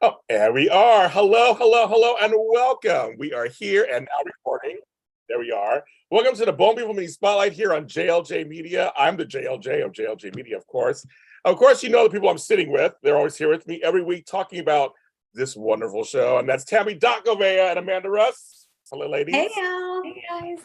Oh, and we are. Hello, hello, hello, and welcome. We are here and now recording. There we are. Welcome to the Bone Beautiful Mini Spotlight here on JLJ Media. I'm the JLJ of JLJ Media, of course. Of course, you know the people I'm sitting with. They're always here with me every week talking about this wonderful show. And that's Tami Govea and Amanda Russ. Hello, ladies. Hey, y'all. Hey, guys.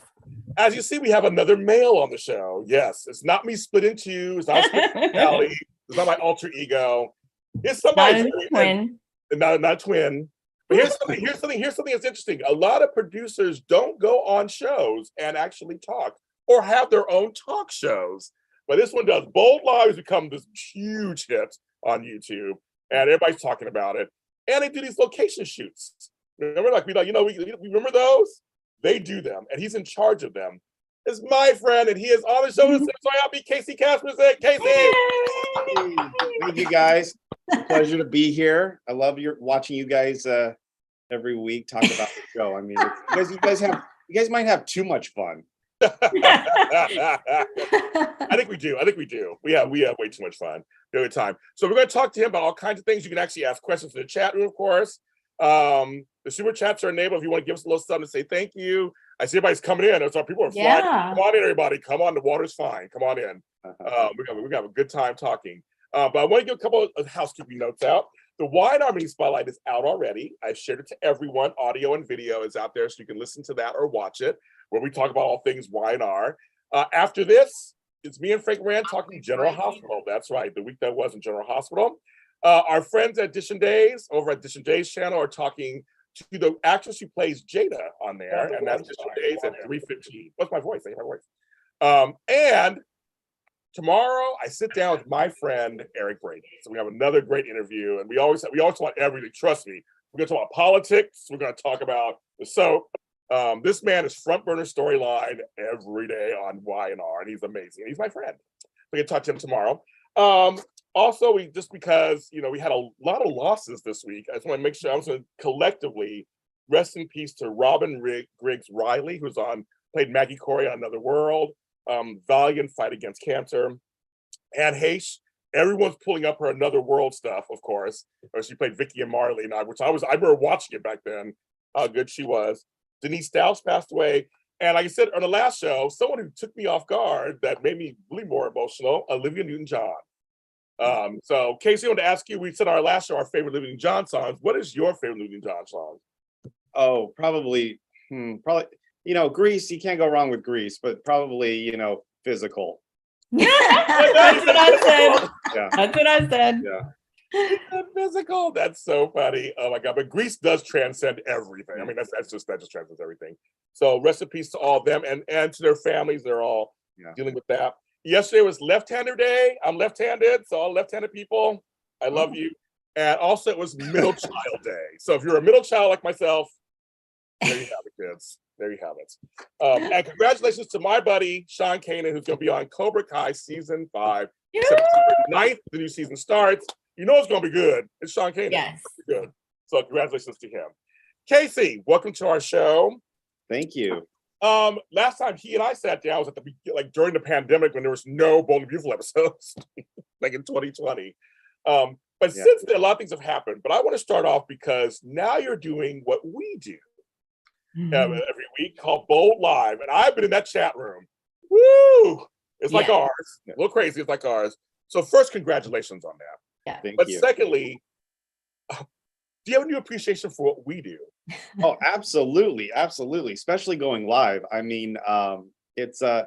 As you see, we have another male on the show. Yes, it's not me split in two. It's not Callie. It's not my alter ego. It's somebody. Not a twin. Not a twin. But here's something that's interesting. A lot of producers don't go on shows and actually talk or have their own talk shows. But this one does. Bold Live has become this huge hit on YouTube, and everybody's talking about it. And they do these location shoots. Remember, we remember those? They do them, and he's in charge of them. It's my friend, and he is on the show. So I'll be Casey Kasprzyk. Casey! Hey, thank you, guys. Pleasure to be here. I love watching you guys every week talk about the show. I mean, you guys might have too much fun. I think we do. We have way too much fun. Good time. So we're going to talk to him about all kinds of things. You can actually ask questions in the chat room, of course. The super chats are enabled if you want to give us a little something to say thank you. I see everybody's coming in. So people are flying. Come on in, everybody. Come on. The water's fine. Come on in. We got a good time talking. But I want to give a couple of housekeeping notes out. The Wine Army Spotlight is out already. I've shared it to everyone. Audio and video is out there, so you can listen to that or watch it, where we talk about all things Y&R. After this, it's me and Frank Rand talking General Hospital. That's right, the week that was in General Hospital. Our friends at Edition Days, over at Edition Days channel, are talking to the actress who plays Jada on there, and that's Edition Days at 3:15. What's my voice? I hear my voice. And tomorrow, I sit down with my friend Eric Brady. So we have another great interview, and we always want everything. Trust me, we're going to talk about politics. We're going to talk about the soap. This man is front burner storyline every day on Y&R, and he's amazing. He's my friend. We can talk to him tomorrow. Also, because we had a lot of losses this week. I just want to make sure I was going to collectively rest in peace to Robin Griggs Riley, who's played Maggie Corey on Another World. Valiant Fight Against Cancer. Anne Heche, everyone's pulling up her Another World stuff, of course. She played Vicky and Marley, I remember watching it back then, how good she was. Denise Dowse passed away. And like I said on the last show, someone who took me off guard that made me really more emotional, Olivia Newton-John. So Casey, I wanted to ask you, we said our last show, our favorite Olivia Newton-John songs. What is your favorite Olivia Newton-John song? Oh, probably, Grease, you can't go wrong with Grease, but probably, Physical. That's what I said. Yeah. That's what I said. Yeah. Physical. That's so funny. Oh my God. But Grease does transcend everything. I mean, that just transcends everything. So rest in peace to all of them and to their families. They're all dealing with that. Yesterday was left-hander day. I'm left-handed. So all left-handed people, I love you. And also it was middle child day. So if you're a middle child like myself, there you have it, kids. There you have it. And congratulations to my buddy, Sean Kanan, who's going to be on Cobra Kai Season 5. September 9th, the new season starts. You know it's going to be good. It's Sean Kanan. Yes. Good. So congratulations to him. Casey, welcome to our show. Thank you. Last time he and I sat down was during the pandemic when there was no Bold and Beautiful episodes, like in 2020. But since then, a lot of things have happened. But I want to start off because now you're doing what we do. Every week called Bold Live, and I've been in that chat room. Woo! It's like ours, a little crazy. It's like ours. So first, congratulations on that. Thank you. Secondly, do you have a new appreciation for what we do? Oh, absolutely, especially going live. I mean, it's there's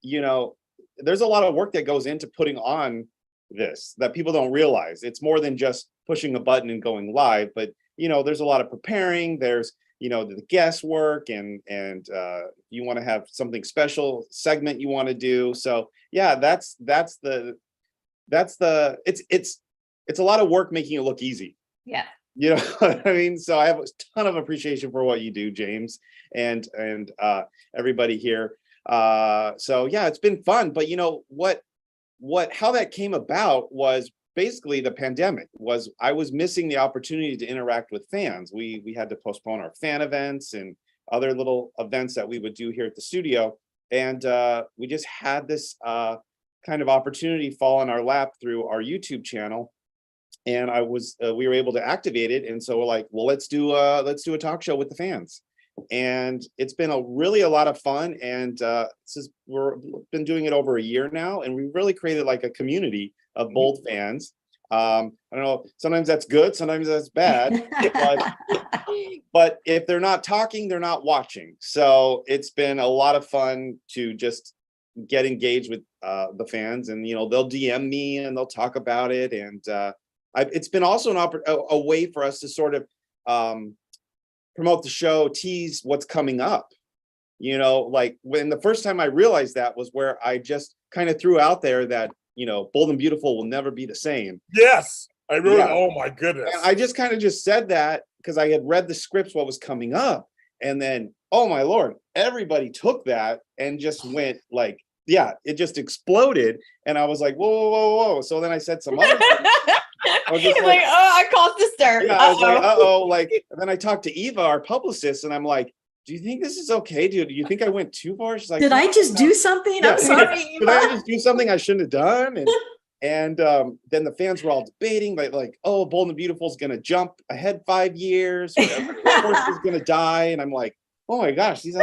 a lot of work that goes into putting on this that people don't realize. It's more than just pushing a button and going live, but there's a lot of preparing. There's the guesswork and you want to have something special segment you want to do. So yeah, it's a lot of work making it look easy. Yeah. You know what I mean? So I have a ton of appreciation for what you do, James, and everybody here. So yeah, it's been fun. But how that came about was basically the pandemic. I was missing the opportunity to interact with fans. We had to postpone our fan events and other little events that we would do here at the studio. And we just had this kind of opportunity fall in our lap through our YouTube channel. we were able to activate it. And so we're like, well, let's do a talk show with the fans. And it's been a lot of fun. And we've been doing it over a year now. And we really created like a community of bold fans. I don't know, sometimes that's good, sometimes that's bad. But if they're not talking, they're not watching. So it's been a lot of fun to just get engaged with the fans, and they'll DM me and they'll talk about it. And it's been also a way for us to sort of promote the show, tease what's coming up. Like when the first time I realized that was where I just kind of threw out there that Bold and Beautiful will never be the same. Yes, I really. Yeah. Oh my goodness! And I just kind of said that because I had read the scripts, what was coming up, and then oh my Lord, everybody took that and just went like, yeah, it just exploded, and I was like, whoa, whoa, whoa, whoa. So then I said some other things. I was just like, oh, I caused a stir. Yeah, I was like, uh-oh, like, and then I talked to Eva, our publicist, and I'm like, do you think this is okay, dude? Do you think I went too far? She's like, did I just do something? Yeah. I'm sorry. Did I just do something I shouldn't have done? And then the fans were all debating, like, oh, Bold and Beautiful is going to jump ahead 5 years. Or horse is going to die. And I'm like, oh my gosh, he's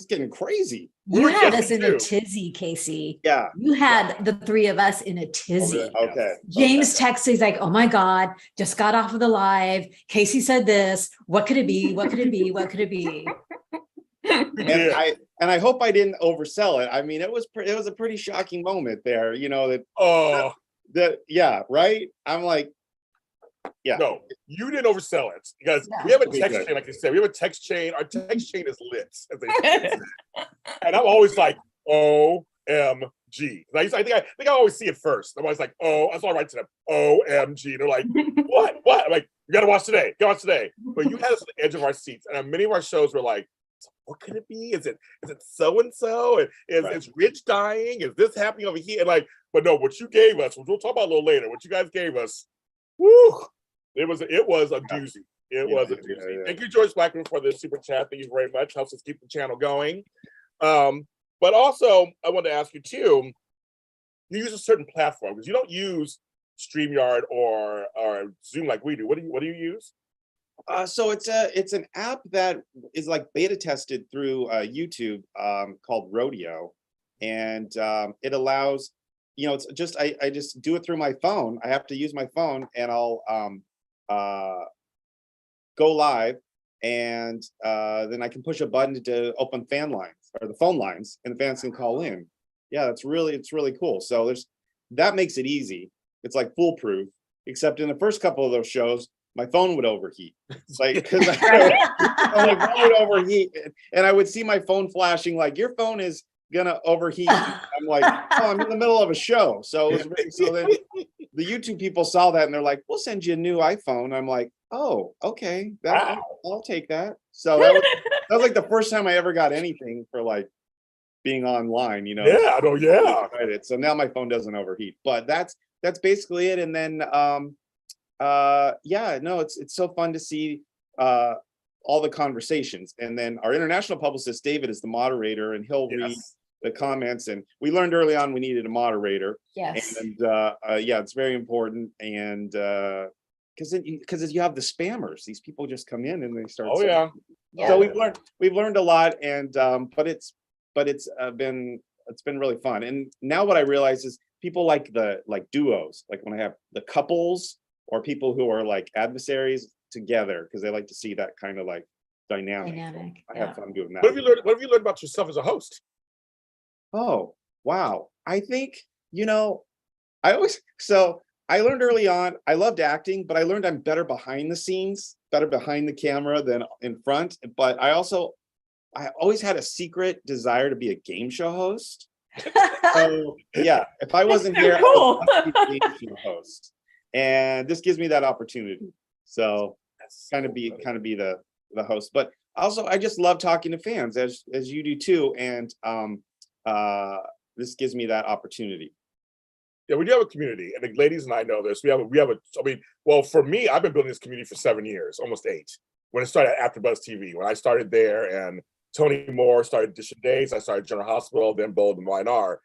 getting crazy. You had us in a tizzy, Casey. Yeah. You had the three of us in a tizzy. Okay. James texts, he's like, oh my God, just got off of the live. Casey said this. What could it be? What could it be? What could it be? And I hope I didn't oversell it. I mean, it was a pretty shocking moment there, yeah, right? I'm like, yeah. No, you didn't oversell it because we have a text chain, like I said, we have a text chain. Our text chain is lit, as they say. And I'm always like, OMG. I think I always see it first. I'm always like, oh, that's all I write to them. OMG. They're like, what? I'm like, you gotta watch today. But you had us on the edge of our seats, and many of our shows were like, what could it be? Is it so and so? Is Rich dying? Is this happening over here? And like, but no, what you gave us, which we'll talk about a little later, what you guys gave us, woo! It was a doozy. It was a doozy. Thank you, George Blackman, for the super chat. Thank you very much. Helps us keep the channel going. But also, I want to ask you too. You use a certain platform because you don't use StreamYard or Zoom like we do. What do you use? So it's an app that is like beta tested through YouTube called Rodeo, and it allows, it's just I just do it through my phone. I have to use my phone, and I'll go live, and then I can push a button to open fan lines or the phone lines, and the fans can call in. Yeah, it's really cool. So that makes it easy. It's like foolproof, except in the first couple of those shows, my phone would overheat. It's like, because my phone would overheat, and I would see my phone flashing like, your phone is gonna overheat. I'm like, oh, I'm in the middle of a show. So then the YouTube people saw that, and they're like, we'll send you a new iPhone. I'm like, oh, okay, I'll take that. So that was like the first time I ever got anything for like being online, Yeah, So now my phone doesn't overheat, but that's basically it. And then it's so fun to see all the conversations. And then our international publicist David is the moderator, and he'll read the comments. And we learned early on we needed a moderator. Yes. And it's very important. And because you have the spammers, these people just come in and they start. Oh yeah. So we've learned a lot, and but it's been really fun. And now what I realize is people like duos, like when I have the couples or people who are like adversaries together, because they like to see that kind of like dynamic. I have fun doing that. What have you learned about yourself as a host? Oh, wow. I think, I learned early on, I loved acting, but I learned I'm better behind the scenes, better behind the camera than in front. But I always had a secret desire to be a game show host. So yeah, if I wasn't here, Cool. I would be a game show host. And this gives me that opportunity. So kind of be the host. But also I just love talking to fans as you do too. And this gives me that opportunity. Yeah, we do have a community, and the ladies and I know this. For me, I've been building this community for 7 years, almost 8. When it started at AfterBuzz TV, when I started there, and Tony Moore started Edition Days, I started General Hospital, then Bold and YNR.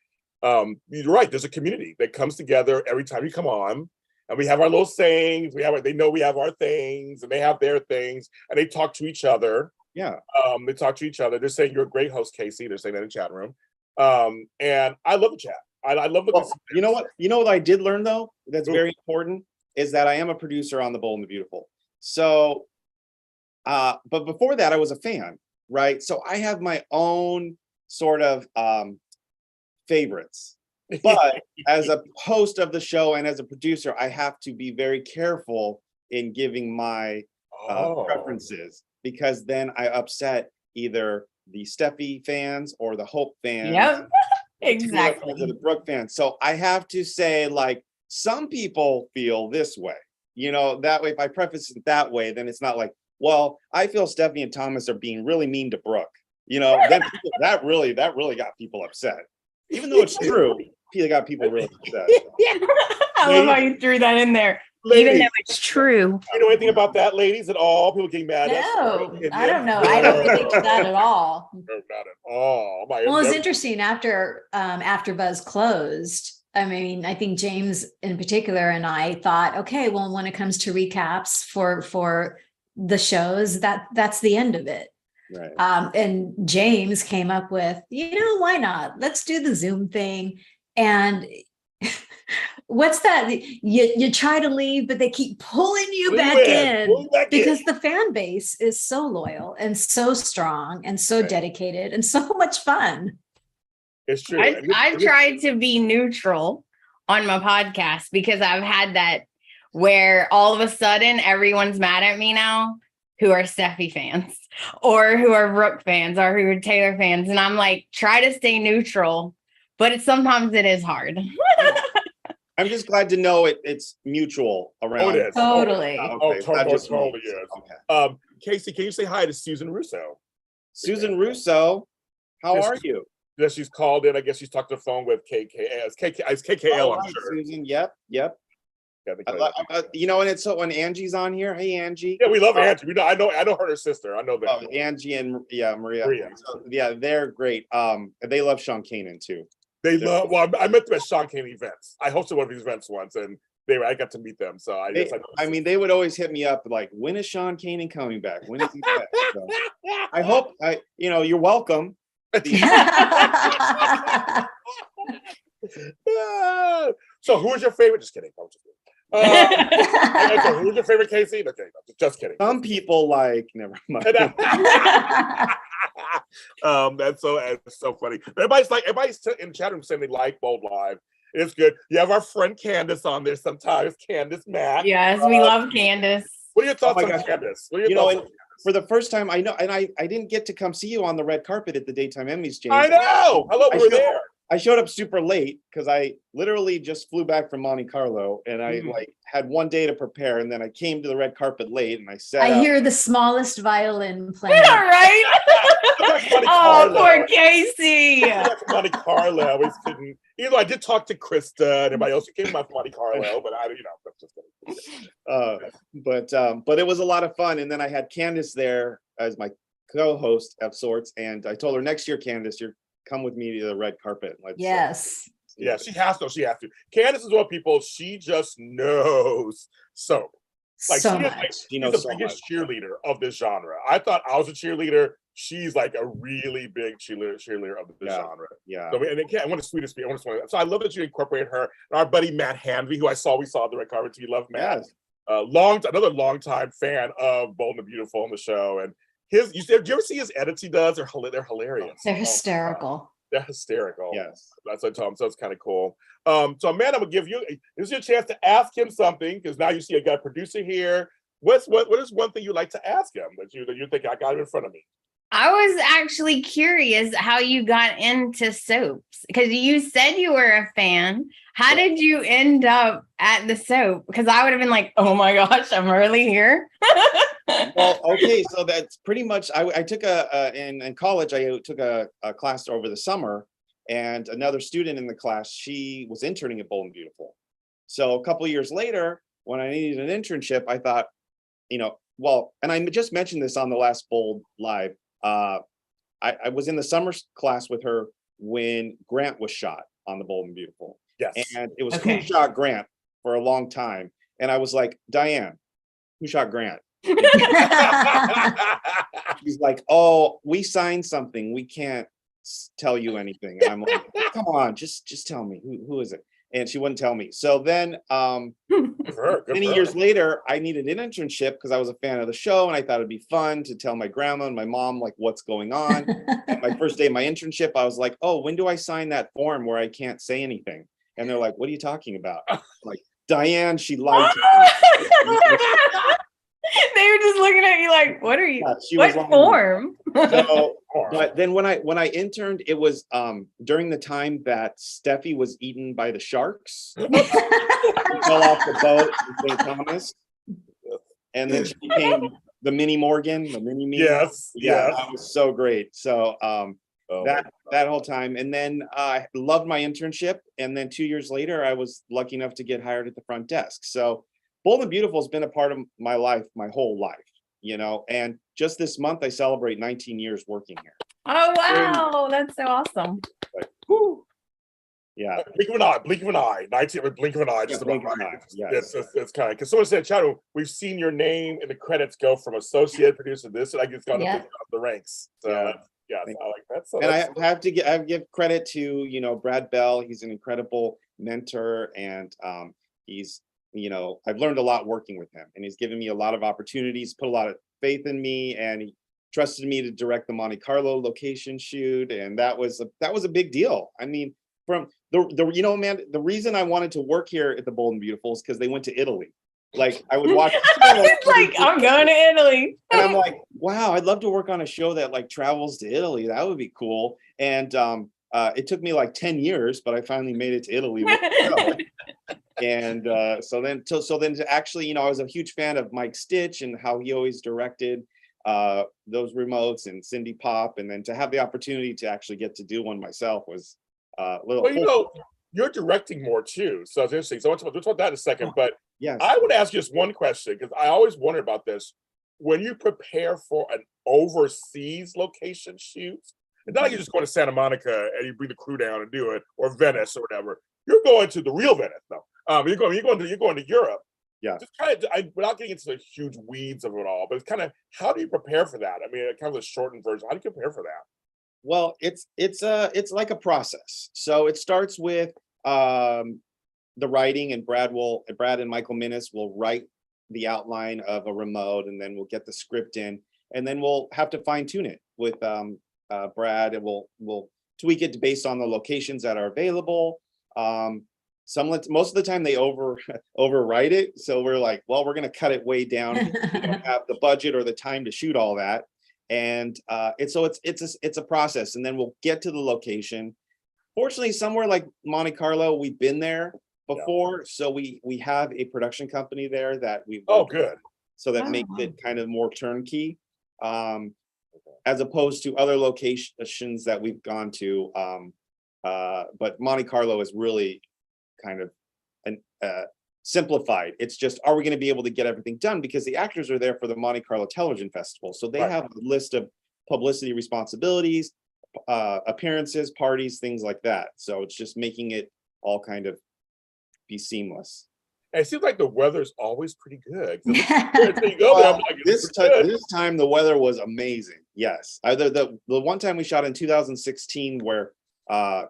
You're right. There's a community that comes together every time you come on. And we have our little sayings. They know we have our things, and they have their things, and they talk to each other. Yeah. They talk to each other. They're saying you're a great host, Casey. They're saying that in the chat room. And I love the chat. I love the. Well, you know what? You know what I did learn though? That's very important is that I am a producer on The Bold and the Beautiful. So, but before that, I was a fan, right? So I have my own sort of favorites. But as a host of the show and as a producer, I have to be very careful in giving my preferences, because then I upset either the Steffi fans or the Hope fans. Yep, exactly. Or the Brooke fans. So I have to say, like, some people feel this way, you know, that way. If I preface it that way, then it's not like, well, I feel Steffi and Thomas are being really mean to Brooke. You know, then that really got people upset. Even though it's true, he got people really upset. I love how you threw that in there. Ladies, even though it's true. You know anything about that, ladies, at all? People getting mad at us? No, I don't know. I don't relate to that at all. No, not at all. Well, it's interesting after Buzz closed. I mean, I think James in particular and I thought, okay, well, when it comes to recaps for the shows, that's the end of it. Right. And James came up with, why not? Let's do the Zoom thing. And what's that? You try to leave, but they keep pulling you back in because the fan base is so loyal and so strong and so dedicated and so much fun. It's true. I've tried to be neutral on my podcast because I've had that where all of a sudden everyone's mad at me now who are Steffi fans or who are Brooke fans or who are Taylor fans. And I'm like, try to stay neutral, but sometimes it is hard. I'm just glad to know it's mutual around. Oh, it is. Totally. Totally is. Okay. Casey, can you say hi to Susan Russo? Susan Russo, how are you? Yeah, she's called in. I guess she's talked on the phone with KK. It's KKL, I'm sure. Susan, yep. Yeah, and it's so when Angie's on here. Hey, Angie. Yeah, we love Angie. I know her sister. I know that. Angie and Maria. So, they're great. They love Sean Kanan too. I met them at Sean Kanan events. I hosted one of these events once, and I got to meet them. So they would always hit me up like, when is Sean Kanan coming back? When is he back? So, I hope you're welcome. So who's your favorite? Just kidding. So who's your favorite, Casey? Okay, just kidding. Some people never mind. That's so funny. Everybody's in the chat room saying they like Bold Live. It's good. You have our friend Candace on there sometimes. Candace Matt. Yes, we love Candace. What are your thoughts on Candace? For the first time, I know, and I didn't get to come see you on the red carpet at the Daytime Emmys, James. I know. Hello, we were there. I showed up super late because I literally just flew back from Monte Carlo, and I had one day to prepare, and then I came to the red carpet late, and I sat. I hear the smallest violin playing. Yeah, right. Oh, poor Casey. Monte Carlo. I always couldn't. Even though I did talk to Krista and everybody else who came out from Monte Carlo, but that's just kidding. But it was a lot of fun, and then I had Candace there as my co-host of sorts, and I told her, next year, Candace, you're come with me to the red carpet. Yes. Yeah, she has to. She has to. Candace is one of people. She just knows soap. She's the biggest cheerleader of this genre. I thought I was a cheerleader. She's like a really big cheerleader of this genre. Yeah. So, one of the sweetest people. So I love that you incorporated her. And our buddy Matt Hanvey, who we saw at the red carpet. We love Matt. Yes. Another longtime fan of Bold and the Beautiful on the show. And did you ever see his edits he does? They're hilarious. They're hysterical. They're hysterical. Yes. That's what I told him. So it's kind of cool. So Amanda, I'm gonna give you this is your chance to ask him something, because now you see I got a producer here. What is one thing you like to ask him that you think I got it in front of me? I was actually curious how you got into soaps, because you said you were a fan. How did you end up at the soap? Because I would have been like, oh my gosh, I'm really here. Well, okay, so that's pretty much. I took in college. I took a class over the summer, and another student in the class, she was interning at Bold and Beautiful. So a couple of years later, when I needed an internship, I thought, and I just mentioned this on the last Bold Live. I was in the summer class with her when Grant was shot on the Bold and Beautiful. Yes. And it was who shot Grant for a long time. And I was like, Diane, who shot Grant? He's like, oh, we signed something. We can't tell you anything. And I'm like, come on, just tell me who is it? And she wouldn't tell me. So then Good for her. Good many for her. years later, I needed an internship because I was a fan of the show and I thought it'd be fun to tell my grandma and my mom like what's going on. And my first day of my internship, I was like, oh, when do I sign that form where I can't say anything? And they're like, what are you talking about? I'm like, Diane, she lied to me. They were just looking at you like, what are you? Yeah, she What was lying. form? So, but then when I interned, it was during the time that Steffi was eaten by the sharks. She fell off the boat in St. Thomas, and then she became the mini Morgan, the mini me. Yes. Yeah, Yes. that was so great. So Oh, that whole time, and then I loved my internship, and then 2 years later, I was lucky enough to get hired at the front desk. So Bold and Beautiful has been a part of my life, my whole life, you know. And just this month, I celebrate 19 years working here. Oh wow, that's so awesome. Like, whew. Yeah. Blink of an eye, blink of an eye, 19 with blink of an eye, just Blink about of an right. eye, yes. It's kind of because someone said, Chad, we've seen your name in the credits go from associate producer to this, and I just gone Yeah. up the ranks. So Yeah. yeah, I like that. So And I that's- have to give credit to, you know, Brad Bell. He's an incredible mentor, and he's, you know, I've learned a lot working with him, and he's given me a lot of opportunities, put a lot of faith in me, and he trusted me to direct the Monte Carlo location shoot, and that was a big deal. I mean, from the you know, man, the reason I wanted to work here at the Bold and Beautiful is because they went to Italy. Like I would watch. It's like I'm going to Italy. And I'm like, wow, I'd love to work on a show that like travels to Italy. That would be cool. And it took me like 10 years, but I finally made it to Italy. With the show. And so then to actually, you know, I was a huge fan of Mike Stitch and how he always directed those remotes, and Cindy Pop, and then to have the opportunity to actually get to do one myself was a little. well, you know, you're directing more too, so it's interesting. So we'll talk about that in a second. But Yes. I would ask you just one question because I always wondered about this. When you prepare for an overseas location shoot, it's not like you just go to Santa Monica and you bring the crew down and do it, or Venice or whatever. You're going to the real Venice, though. You're going to Europe. Yeah. Just kind of, without getting into the huge weeds of it all, but it's kind of, how do you prepare for that? I mean, kind of a shortened version. How do you prepare for that? Well, it's like a process. So it starts with the writing, and Brad and Michael Minnis will write the outline of a remote, and then we'll get the script in, and then we'll have to fine tune it with Brad, and we'll tweak it based on the locations that are available. Most of the time they overwrite it, so we're like, well, we're going to cut it way down. We don't have the budget or the time to shoot all that, and it's a process, and then we'll get to the location. Fortunately, somewhere like Monte Carlo, we've been there before, so we have a production company there that we've Good. so that makes it kind of more turnkey, as opposed to other locations that we've gone to. But Monte Carlo is really kind of simplified. It's just, are we going to be able to get everything done? Because the actors are there for the Monte Carlo Television Festival, so they have a list of publicity responsibilities, appearances, parties, things like that. So it's just making it all kind of be seamless. And it seems like the weather's always pretty good. You go there, I'm like, This time the weather was amazing. Yes, the one time we shot in 2016 where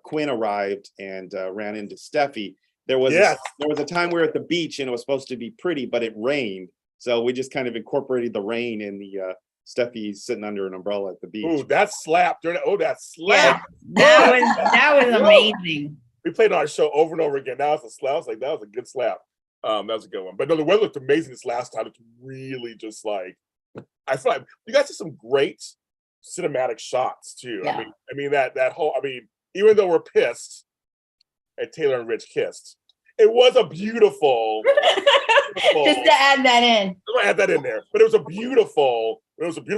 Quinn arrived and ran into Steffi. There was a time we were at the beach and it was supposed to be pretty, but it rained. So we just kind of incorporated the rain in the Steffi sitting under an umbrella at the beach. Ooh, that slapped. That slapped. Yeah, that was amazing. We played on our show over and over again. Now it's a slap. I was like, that was a good slap. That was a good one. But no, the weather looked amazing this last time. It's really just like, I feel like you guys did some great cinematic shots too. Yeah. I mean that whole, even though we're pissed and Taylor and Rich kissed, it was a beautiful Just to add that in. I'm gonna add that in there. But it was a beautiful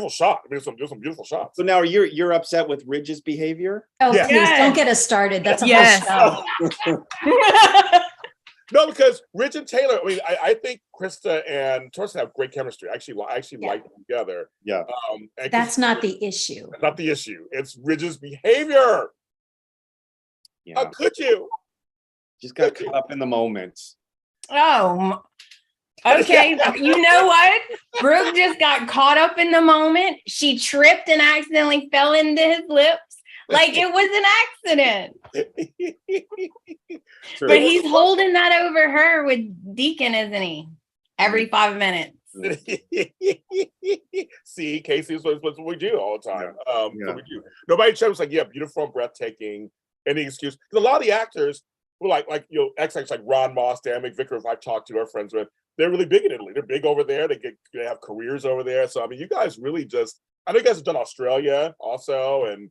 shot. I mean, there's some beautiful shots. So now you're upset with Ridge's behavior? Oh, Yeah. please don't get us started. That's a Yes. whole show. No, because Rich and Taylor, I think Krista and Torsten have great chemistry. I actually like them together. Yeah. And That's not the issue. that's not the issue. It's Ridge's behavior. Yeah. How could you? Just got caught up in the moment. Oh, Okay, you know what? Brooke just got caught up in the moment. She tripped and accidentally fell into his lips. Like it was an accident. True. But he's holding that over her with Deacon, isn't he? Every 5 minutes. See, Casey is what we do all the time. Yeah. So we do. Nobody was like, yeah, beautiful and breathtaking. Any excuse? Because a lot of the actors were like XX, like Ron Moss, Dan McVicker, I've talked to, our friends with. They're really big in Italy. They're big over there. They have careers over there. So I mean, you guys really just. I know you guys have done Australia also, and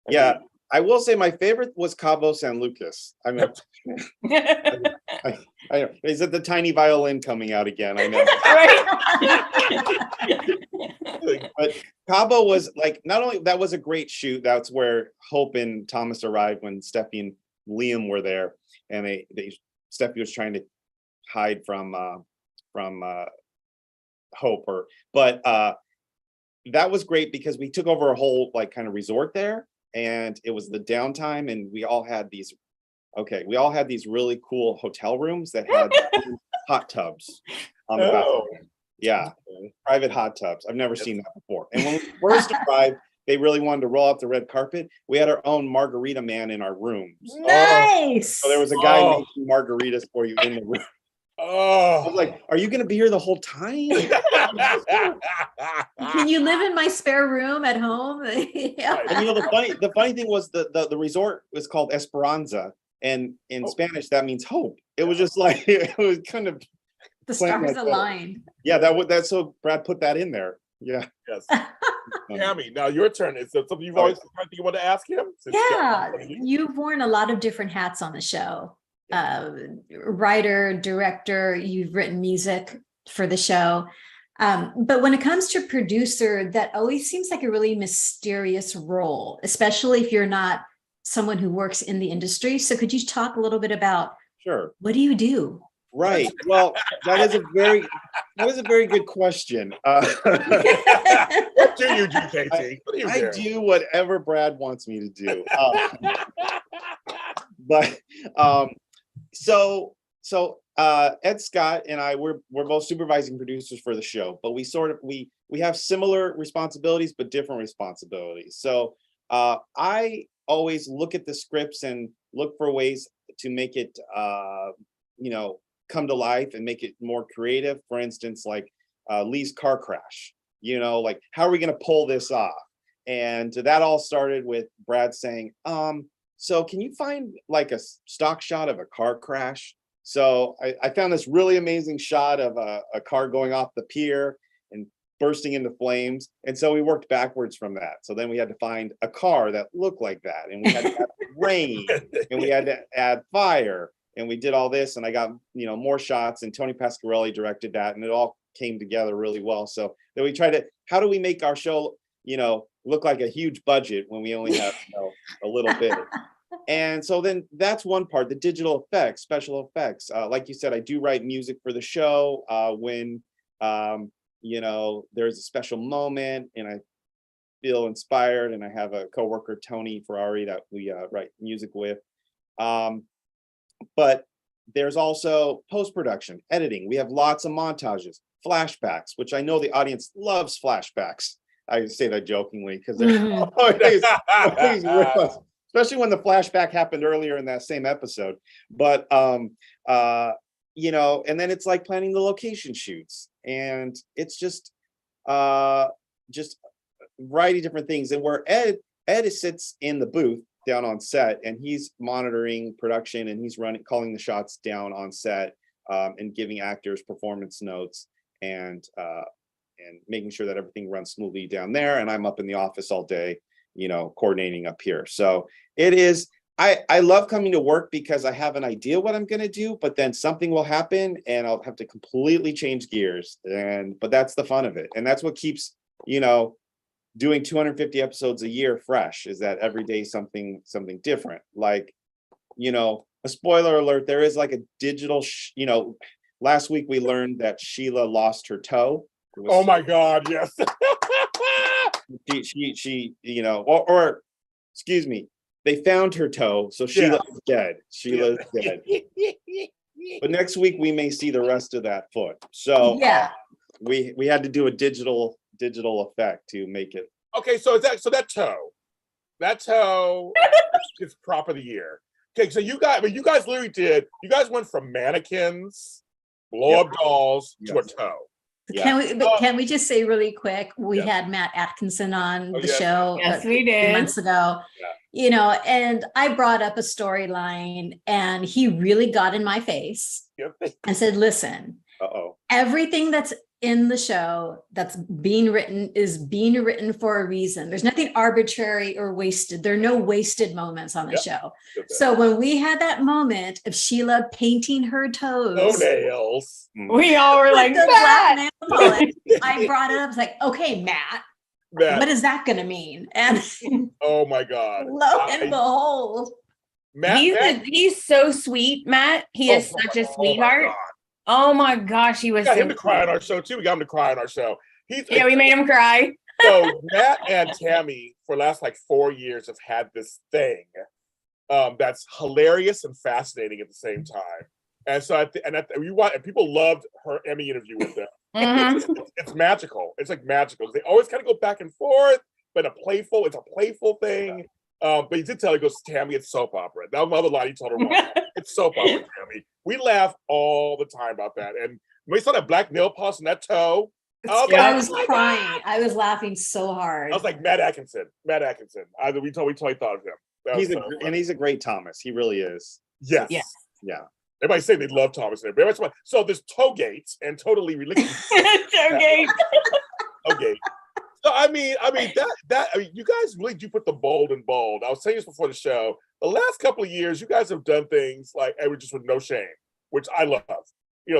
yeah. I will say my favorite was Cabo San Lucas. I mean, I know. Is it the tiny violin coming out again? I know. But Cabo was like, not only that was a great shoot. That's where Hope and Thomas arrived when Steffi and Liam were there, and Steffi was trying to hide from Hope, but that was great because we took over a whole like kind of resort there. And it was the downtime, and we all had these really cool hotel rooms that had hot tubs on the bathroom. Yeah, private hot tubs. I've never seen that before. And when we first arrived, they really wanted to roll out the red carpet. We had our own margarita man in our rooms. Nice. So there was a guy making margaritas for you in the room. I was like, are you going to be here the whole time? Can you live in my spare room at home? Yeah. And the funny thing was the resort was called Esperanza, and in Spanish that means hope. It was just like it was kind of the stars aligned. Yeah, that's so Brad put that in there. Yeah. Yes. Tami, now your turn. Is there something you've always you want to ask him? Yeah, you've worn a lot of different hats on the show. Writer, director, you've written music for the show. But when it comes to producer, that always seems like a really mysterious role, especially if you're not someone who works in the industry. So could you talk a little bit about what do you do? Right. Well, that is a very good question. What do you do, Casey? I do whatever Brad wants me to do. But so Ed Scott and I, we're both supervising producers for the show, but we have similar responsibilities but different responsibilities. So I always look at the scripts and look for ways to make it come to life and make it more creative. For instance, like Lee's car crash, like how are we going to pull this off? And that all started with Brad saying, so can you find like a stock shot of a car crash? So I found this really amazing shot of a car going off the pier and bursting into flames. And so we worked backwards from that. So then we had to find a car that looked like that. And we had to add rain, and we had to add fire. And we did all this, and I got, more shots, and Tony Pasquarelli directed that, and it all came together really well. So then we tried to, how do we make our show, look like a huge budget when we only have a little bit? And so then that's one part, the digital effects, special effects. Like you said, I do write music for the show when, there's a special moment and I feel inspired, and I have a coworker, Tony Ferrari, that we write music with. But there's also post-production, editing. We have lots of montages, flashbacks, which I know the audience loves flashbacks. I say that jokingly because they're always especially when the flashback happened earlier in that same episode. But and then it's like planning the location shoots, and it's just a variety of different things. And where Ed sits in the booth down on set, and he's monitoring production, and he's calling the shots down on set, and giving actors performance notes, and making sure that everything runs smoothly down there. And I'm up in the office all day, coordinating up here. So it is, I love coming to work because I have an idea what I'm going to do, but then something will happen and I'll have to completely change gears. But that's the fun of it. And that's what keeps, doing 250 episodes a year fresh, is that every day something different. Like, a spoiler alert, there is like a digital, last week we learned that Sheila lost her toe. Oh my God, yes. she or excuse me, they found her toe, so Sheila is dead. Sheila is dead. But next week we may see the rest of that foot. So Yeah. we had to do a digital effect to make it. Okay, so that toe is prop of the year. Okay, so you guys literally did. You guys went from mannequins, blow up dolls to a Yes. toe. Yeah. Can we just say really quick, we had Matt Atkinson on the yes. show Yes, a we few did. months ago. Yeah. And I brought up a storyline and he really got in my face Yep. and said, listen, everything that's in the show that's being written is being written for a reason. There's nothing arbitrary or wasted. There are no wasted moments on the show. So when we had that moment of Sheila painting her toes, nails. We all were like, the "Matt!" black nail polish, I brought it up. I was like, okay, Matt, what is that going to mean? And oh my God. lo and behold, He's so sweet, Matt. He is such a sweetheart. Oh my gosh, he was. We got so him to cry on our show too. We got him to cry on our show. We made him cry. So Matt and Tami for the last like 4 years have had this thing that's hilarious and fascinating at the same time. And so people loved her Emmy interview with them. It's magical. It's like magical. They always kind of go back and forth, but it's a playful thing. But he did tell her, he goes, Tami, it's soap opera. That was my other line he told her once. It's soap opera, Tami. We laugh all the time about that. And when we saw that black nail polish and that toe, I was crying. I was laughing so hard. I was like, Matt Atkinson. We totally thought of him. He's a great Thomas. He really is. Yes. Yeah. Everybody's saying they love Thomas. So there's toe gates and totally religious. Toe gate. Okay. So I mean you guys really do put the bold in bold. I was saying this before the show. The last couple of years, you guys have done things like just with no shame, which I love.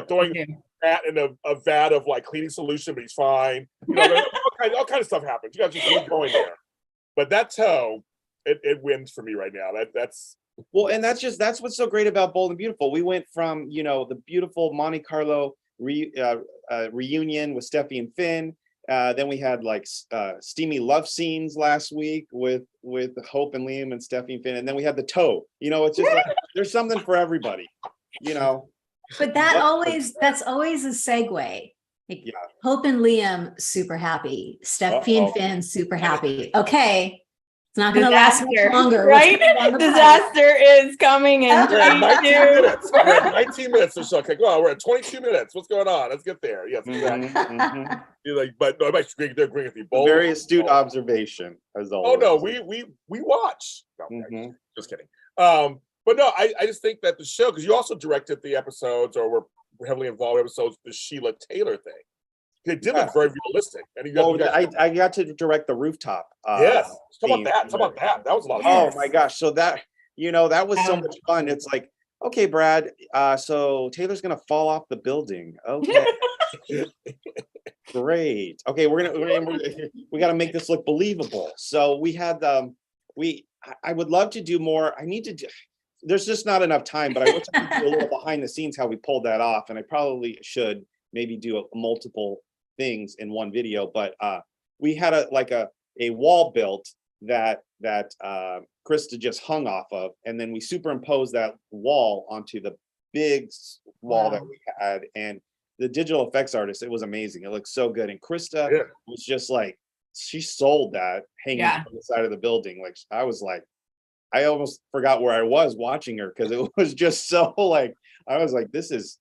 Throwing Matt in a vat of like cleaning solution, but he's fine. All kind of stuff happens. You guys just keep going there. But that toe, it wins for me right now. That's well, and that's what's so great about Bold and Beautiful. We went from the beautiful Monte Carlo reunion with Steffi and Finn. Then we had like steamy love scenes last week with Hope and Liam and Steffi and Finn, and then we had the toe. It's just like, there's something for everybody. But that's always a segue. Like, Hope and Liam super happy. Steffi and Finn super happy. Okay. It's not going to last much longer. Right? Disaster is coming in. We're at 19 minutes. We're at 19 minutes or so. Okay, go on. We're at 22 minutes. What's going on? Let's get there. Yes, exactly. You're like, but no, they're agreeing with you. Bold, very astute observation, as always. Oh no, we watch. No, just kidding. But no, I just think that the show, because you also directed the episodes or were heavily involved in episodes, the Sheila Taylor thing. They did look very realistic. And I got to direct the rooftop. Yes. Talk about that. That was a lot of fun. Oh my gosh. So that was so much fun. It's like, okay, Brad, so Taylor's gonna fall off the building. Okay. Great. Okay, we gotta make this look believable. So we had I would love to do more. There's just not enough time, but I wish I could do a little behind the scenes how we pulled that off. And I probably should maybe do multiple things in one video, but we had a wall built that Krista just hung off of, and then we superimposed that wall onto the big wall that we had, and the digital effects artist, it was amazing. It looked so good, and Krista was just like, she sold that hanging on the side of the building. Like I was like, I almost forgot where I was watching her because it was just so like, I was like, this is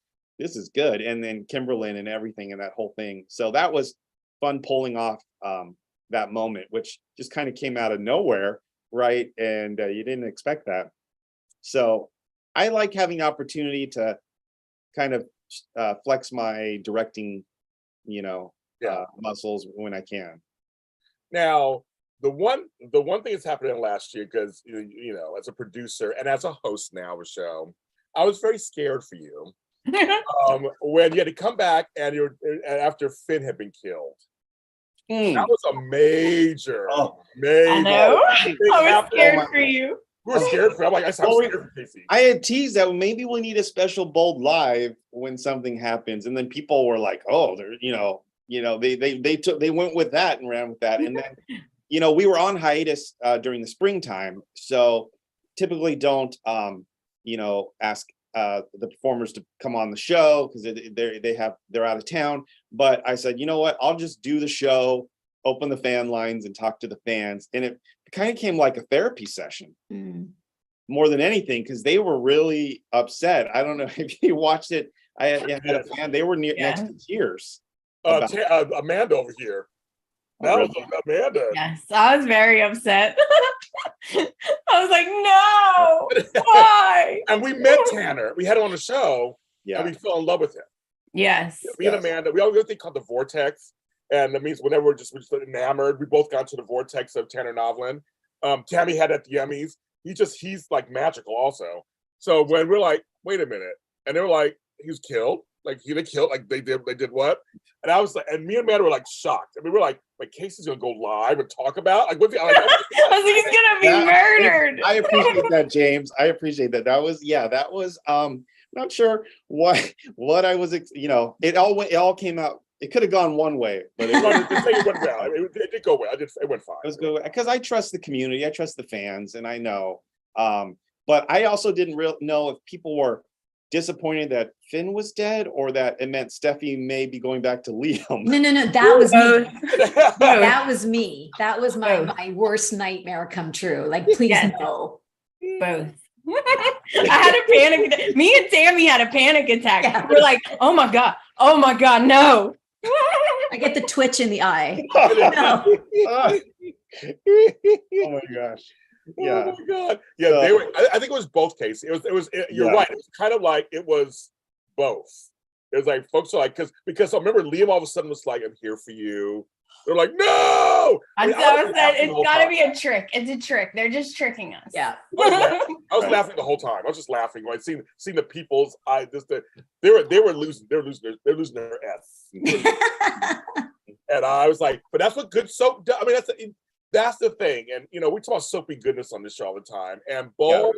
good. And then Kimberlyn and everything and that whole thing. So that was fun pulling off that moment, which just kind of came out of nowhere, right? And you didn't expect that. So I like having the opportunity to kind of flex my directing, muscles when I can. Now, the one thing that's happened last year, because as a producer and as a host now of a show, I was very scared for you. When you had to come back and after Finn had been killed. That was a major. I know. I was scared for you. We were scared for. I'm like, I'm scared for Casey. I had teased that maybe we need a special Bold Live when something happens, and then people were like, "Oh, they're they went with that and ran with that." And then we were on hiatus during the springtime, so typically don't ask the performers to come on the show because they're out of town. But I said, you know what? I'll just do the show, open the fan lines, and talk to the fans. And it kind of came like a therapy session more than anything because they were really upset. I don't know if you watched it. I had a fan. They were next to tears. Amanda over here. That was Amanda. Yes, I was very upset. I was like, no, why? And we met Tanner. We had him on the show. Yeah. And we fell in love with him. Yes. Me and Amanda, we all do a thing called the Vortex. And that means whenever we're just enamored, we both got to the vortex of Tanner Novlin. Tami had at the Emmys. He's like magical also. So when we're like, wait a minute. And they were like, he was killed. Like they killed, like they did what? And I was like, and me and Amanda were like shocked. I mean, we're like Casey's gonna go live and talk about like what's like, I was like, he's gonna be murdered. I appreciate that, James. I appreciate that. That was not sure what I was, it all came out. It could have gone one way, but it went well. It did go well. It went fine. It was good because I trust the community, I trust the fans, and I know. But I also didn't know if people were disappointed that Finn was dead or that it meant Steffi may be going back to Liam. No, that was me. That was me. That was my worst nightmare come true. Like, please no. Both. I had a panic attack. Me and Tami had a panic attack. Yeah. We're like, oh my God, no. I get the twitch in the eye. No. Oh my gosh. Yeah. Oh my God. Yeah, so, they were. I think it was both cases. You're right. It was kind of like it was both. It was like folks are like because I remember Liam all of a sudden was like, "I'm here for you." They're like, "No!" I said it's got to be a trick. It's a trick. They're just tricking us. Yeah. I was laughing the whole time. I was just laughing when I seen the people's eye. They were losing. They're losing their S. And I was like, but that's what good soap does. I mean, that's the thing. And we talk about soapy goodness on this show all the time. And Bo,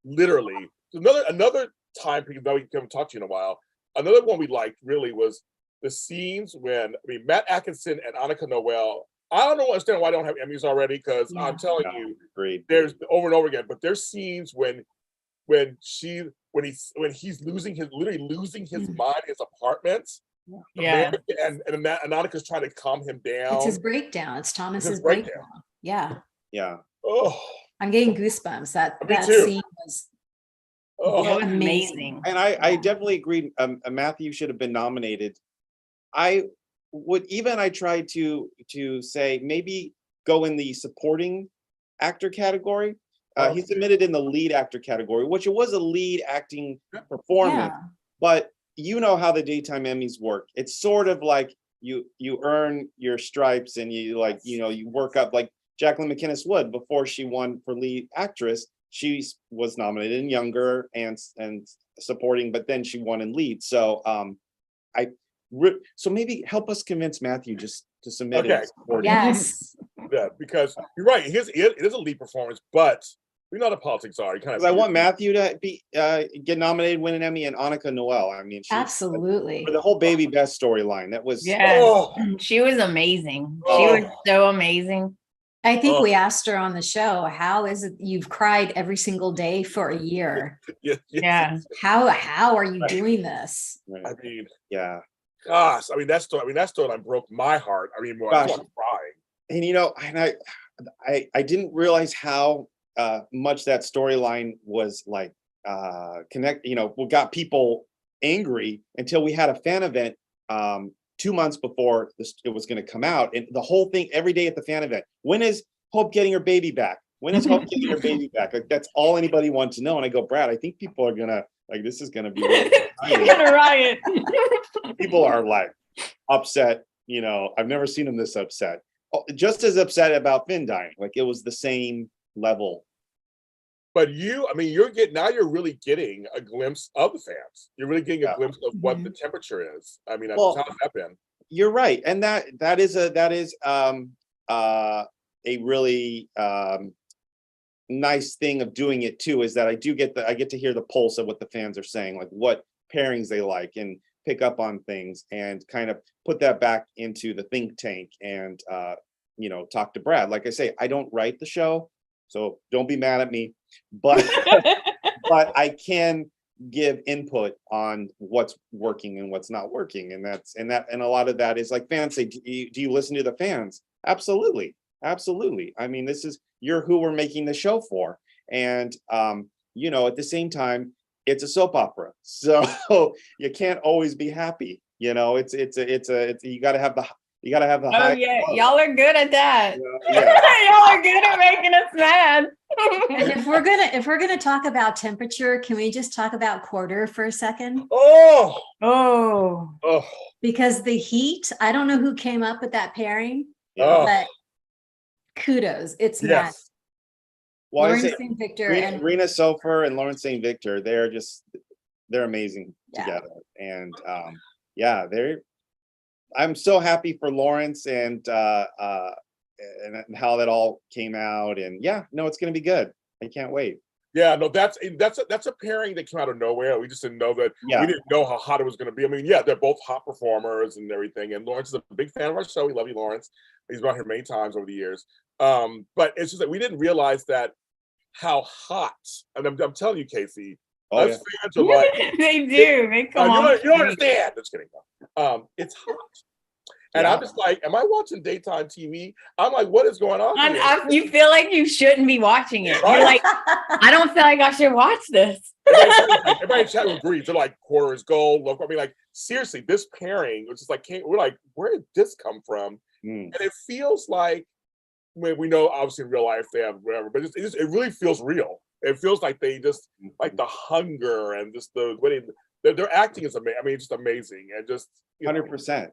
literally, another time people that we haven't talked to you in a while. Another one we liked really was the scenes when Matt Atkinson and Annika Noel. I don't understand why I don't have Emmys already because I'm telling you, there's over and over again. But there's scenes when he's losing his mind, his apartment. Yeah, and Annika's trying to calm him down. It's his breakdown. It's Thomas's breakdown. Yeah. Oh, I'm getting goosebumps. That scene was amazing. And I definitely agreed. Matthew should have been nominated. I tried to say maybe go in the supporting actor category. He submitted in the lead actor category, which it was a lead acting performance, but you know how the daytime Emmys work. It's sort of like you earn your stripes and you work up like Jacqueline McInnes Wood before she won for lead actress. She was nominated in younger and supporting, but then she won in lead. So so maybe help us convince Matthew just to submit it. Yes. Yeah, because you're right. It is a lead performance, but we know the politics are. I want Matthew to be get nominated, win an Emmy, and Annika Noel. I mean, absolutely for the whole Baby Best storyline. That was she was amazing. She was so amazing. I think we asked her on the show, how is it you've cried every single day for a year? Yeah. How are you doing this? I mean, gosh, that storyline broke my heart. I mean, I was crying. And I didn't realize how much that storyline was like what got people angry until we had a fan event 2 months before it was going to come out, and the whole thing every day at the fan event. When is Hope getting her baby back? When is Hope getting her baby back? Like, that's all anybody wants to know. And I go, Brad, I think people are gonna this is gonna be you're gonna riot. People are like upset. I've never seen them this upset. Just as upset about Finn dying. Like it was the same level. But you're really getting a glimpse of the fans. You're really getting a glimpse of what the temperature is. I mean, how has that been? You're right, and that is a really nice thing of doing it too. Is that I get to hear the pulse of what the fans are saying, like what pairings they like, and pick up on things, and kind of put that back into the think tank, and talk to Brad. Like I say, I don't write the show, so don't be mad at me. But but I can give input on what's working and what's not working. And a lot of that is like fans say, do you listen to the fans? Absolutely. Absolutely. I mean, you're who we're making the show for. And, you know, at the same time, it's a soap opera. So you can't always be happy. You know, it's you gotta have the Oh high. yeah, y'all are good at that. Yeah. Y'all are good at making us mad. And if we're gonna talk about temperature, can we just talk about quarter for a second? Oh, Oh, Because the heat, I don't know who came up with that pairing, oh, but kudos. It's mad. yes. Well, I Lawrence say St. Victor Rena, and Rena Sofer and Lawrence St. Victor, they're amazing Yeah. together. And yeah, I'm so happy for Lawrence and how that all came out. And yeah, no, it's gonna be good. I can't wait. Yeah, no, that's a pairing that came out of nowhere. We just didn't know that. Yeah. We didn't know how hot it was going to be. I mean, yeah, they're both hot performers and everything. And Lawrence is a big fan of our show. We love you, Lawrence. He's been here many times over the years. But it's just that we didn't realize that how hot. And I'm telling you, Casey, Oh, us fans are like, they do. They come on. you don't understand. Just kidding. It's hot. And Yeah. I'm just like, am I watching daytime TV? I'm like, what is going on here? You feel like you shouldn't be watching it. Right? You're like, I don't feel like I should watch this. Everybody in chat room agrees. They're like, quarter is gold. I mean, like, seriously, this pairing, which is like, we're like, where did this come from? And it feels like, we know obviously in real life they have whatever, but it really feels real. It feels like they just like the hunger and just the way their acting is amazing. I mean, just amazing and just 100%.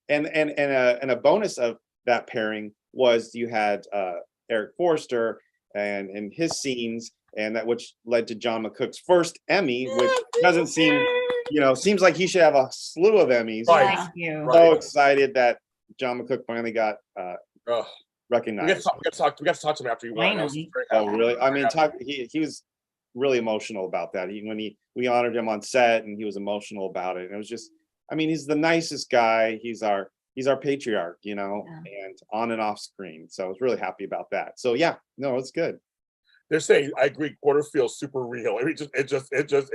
And a bonus of that pairing was you had Eric Forster and his scenes, and that which led to John McCook's first Emmy, which doesn't seem, seems like he should have a slew of Emmys. Right. Thank you. So excited that John McCook finally got recognized. We got to talk to him after he won. Finally. Oh, really? I mean, he was really emotional about that. We honored him on set, and he was emotional about it. And it was just, I mean, he's the nicest guy. He's our patriarch, and on and off screen. So I was really happy about that. So yeah, no, it's good. They're saying, I agree, quarter feels super real. I mean, it does. It just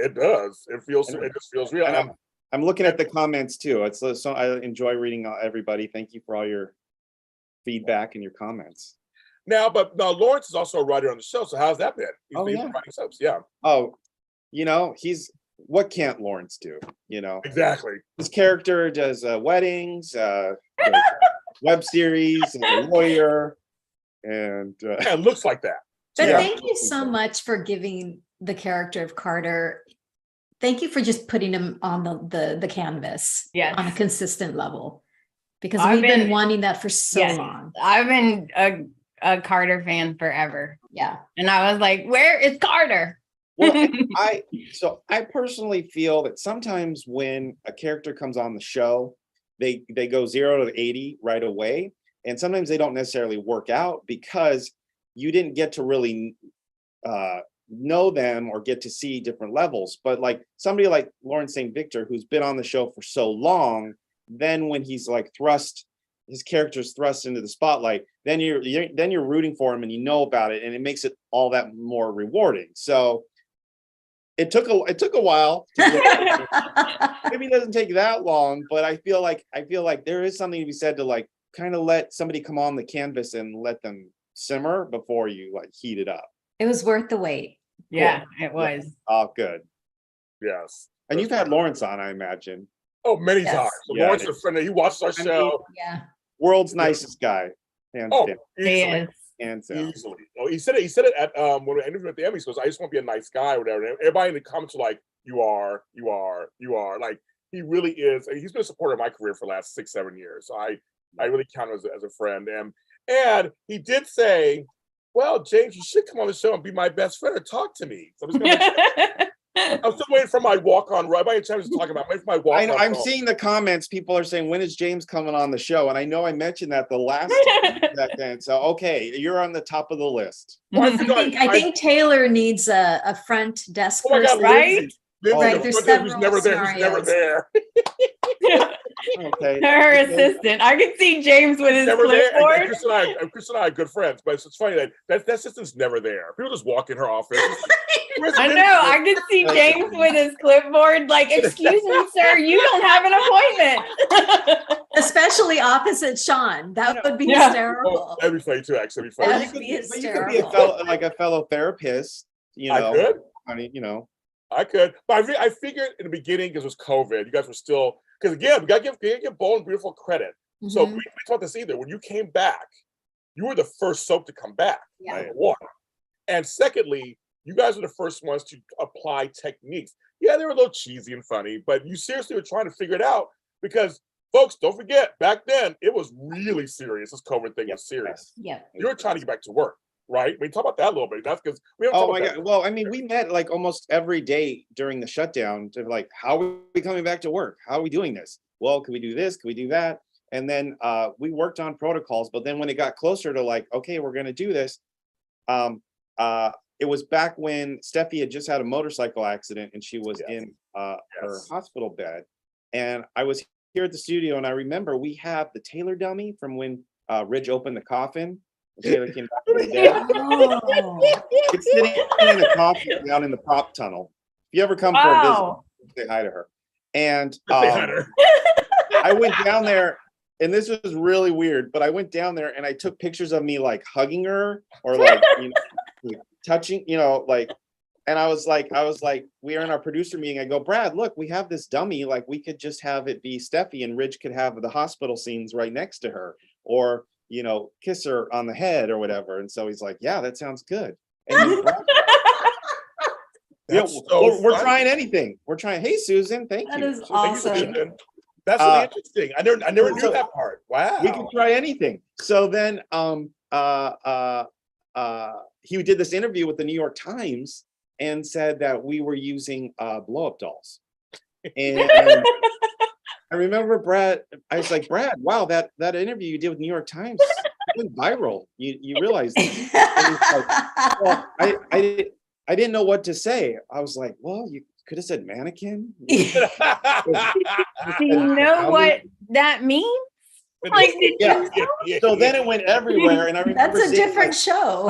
feels real. And I'm looking at the comments too. So I enjoy reading everybody. Thank you for all your feedback and your comments. Now Lawrence is also a writer on the show. So how's that been? He's writing subs. Yeah. Oh, what can't Lawrence do? Exactly. His character does weddings, web series, and a lawyer, and it looks like that. But thank you so much for giving the character of Carter. Thank you for just putting him on the canvas on a consistent level, because we've been wanting that for so long. I've been a Carter fan forever. Yeah. And I was like, where is Carter? Well, I personally feel that sometimes when a character comes on the show, they go 0 to 80 right away. And sometimes they don't necessarily work out because you didn't get to really know them or get to see different levels. But like somebody like Lawrence St. Victor, who's been on the show for so long, then when he's like his character's thrust into the spotlight, then you're rooting for him and you know about it, and it makes it all that more rewarding. So it took a while. Maybe it doesn't take that long, but I feel like there is something to be said to like kind of let somebody come on the canvas and let them simmer before you like heat it up. It was worth the wait. Yeah, it was. Oh, good. Yes. And you've had Lawrence on, I imagine. Oh, many times. So Lawrence is a friend. He watches our show. Yeah. World's nicest guy. Hands down. Easily. Hands down. Easily. Oh, he said it at when we interviewed at the Emmys. He goes, I just want to be a nice guy or whatever. And everybody in the comments are like, you are. Like, he really is. He's been a supporter of my career for the last 6-7 years. So I really count him as a friend. And he did say, well, James, you should come on the show and be my best friend or talk to me. So I'm still waiting for my walk-on role. By the time I was talking about, waiting for my walk-on role. I'm seeing the comments. People are saying, when is James coming on the show? And I know I mentioned that the last time. So, okay, you're on the top of the list. I think Taylor needs a front desk person. Right? Right, there's several who's never there. Okay. Her assistant. I can see James with his Never there. And clipboard. Chris and I are good friends, but it's funny that assistant's never there. People just walk in her office. I know. I can see James with his clipboard. Like, excuse me, sir, you don't have an appointment. Especially opposite Sean. That would be Yeah. hysterical. Oh, that'd be funny too, actually. That'd be That'd funny. be But you could be hysterical. a fellow therapist, you know. I could. I mean, you know. I could, but I figured in the beginning because it was COVID, you guys were still, because again, we got to give Bold and Beautiful credit. So Mhm. we talked this either. When you came back, you were the first soap to come back. Yeah. Number one. And secondly, you guys were the first ones to apply techniques. Yeah, they were a little cheesy and funny, but you seriously were trying to figure it out because, folks, don't forget, back then it was really serious. This COVID thing was serious. Yeah. You were trying to get back to work, right? I mean, talk about that a little bit. That's because we haven't Oh talked my about God. Well, I mean, we met like almost every day during the shutdown to like, how are we coming back to work? How are we doing this? Well, can we do this? Can we do that? And then we worked on protocols. But then when it got closer to like, okay, we're going to do this. It was back when Steffi had just had a motorcycle accident and she was in her hospital bed. And I was here at the studio and I remember we have the Taylor dummy from when Ridge opened the coffin. Taylor came back from the dead. Oh. It's sitting in a coffin down in the prop tunnel. If you ever come for a visit, say hi to her. And Say hi to her. I went down there, and this was really weird, but I went down there and I took pictures of me like hugging her or like, you know, like touching, you know, like, and I was like, we are in our producer meeting. I go, Brad, look, we have this dummy. Like, we could just have it be Steffi and Ridge could have the hospital scenes right next to her, or, you know, kiss her on the head or whatever. And so he's like, yeah, that sounds good. And we're trying anything. We're trying. Hey, Susan, thank That you. is Thank you, awesome. Susan. That's really interesting. I never knew so- that part. Wow. We can try anything. So then he did this interview with the New York Times and said that we were using blow-up dolls. And I remember Brad, I was like, Brad, wow, that interview you did with New York Times went viral. You realize that. Well, I didn't know what to say. I was like, well, you could have said mannequin. Do you know what that means? Like, did Yeah. So then it went everywhere. And I remember That's a seeing, different show.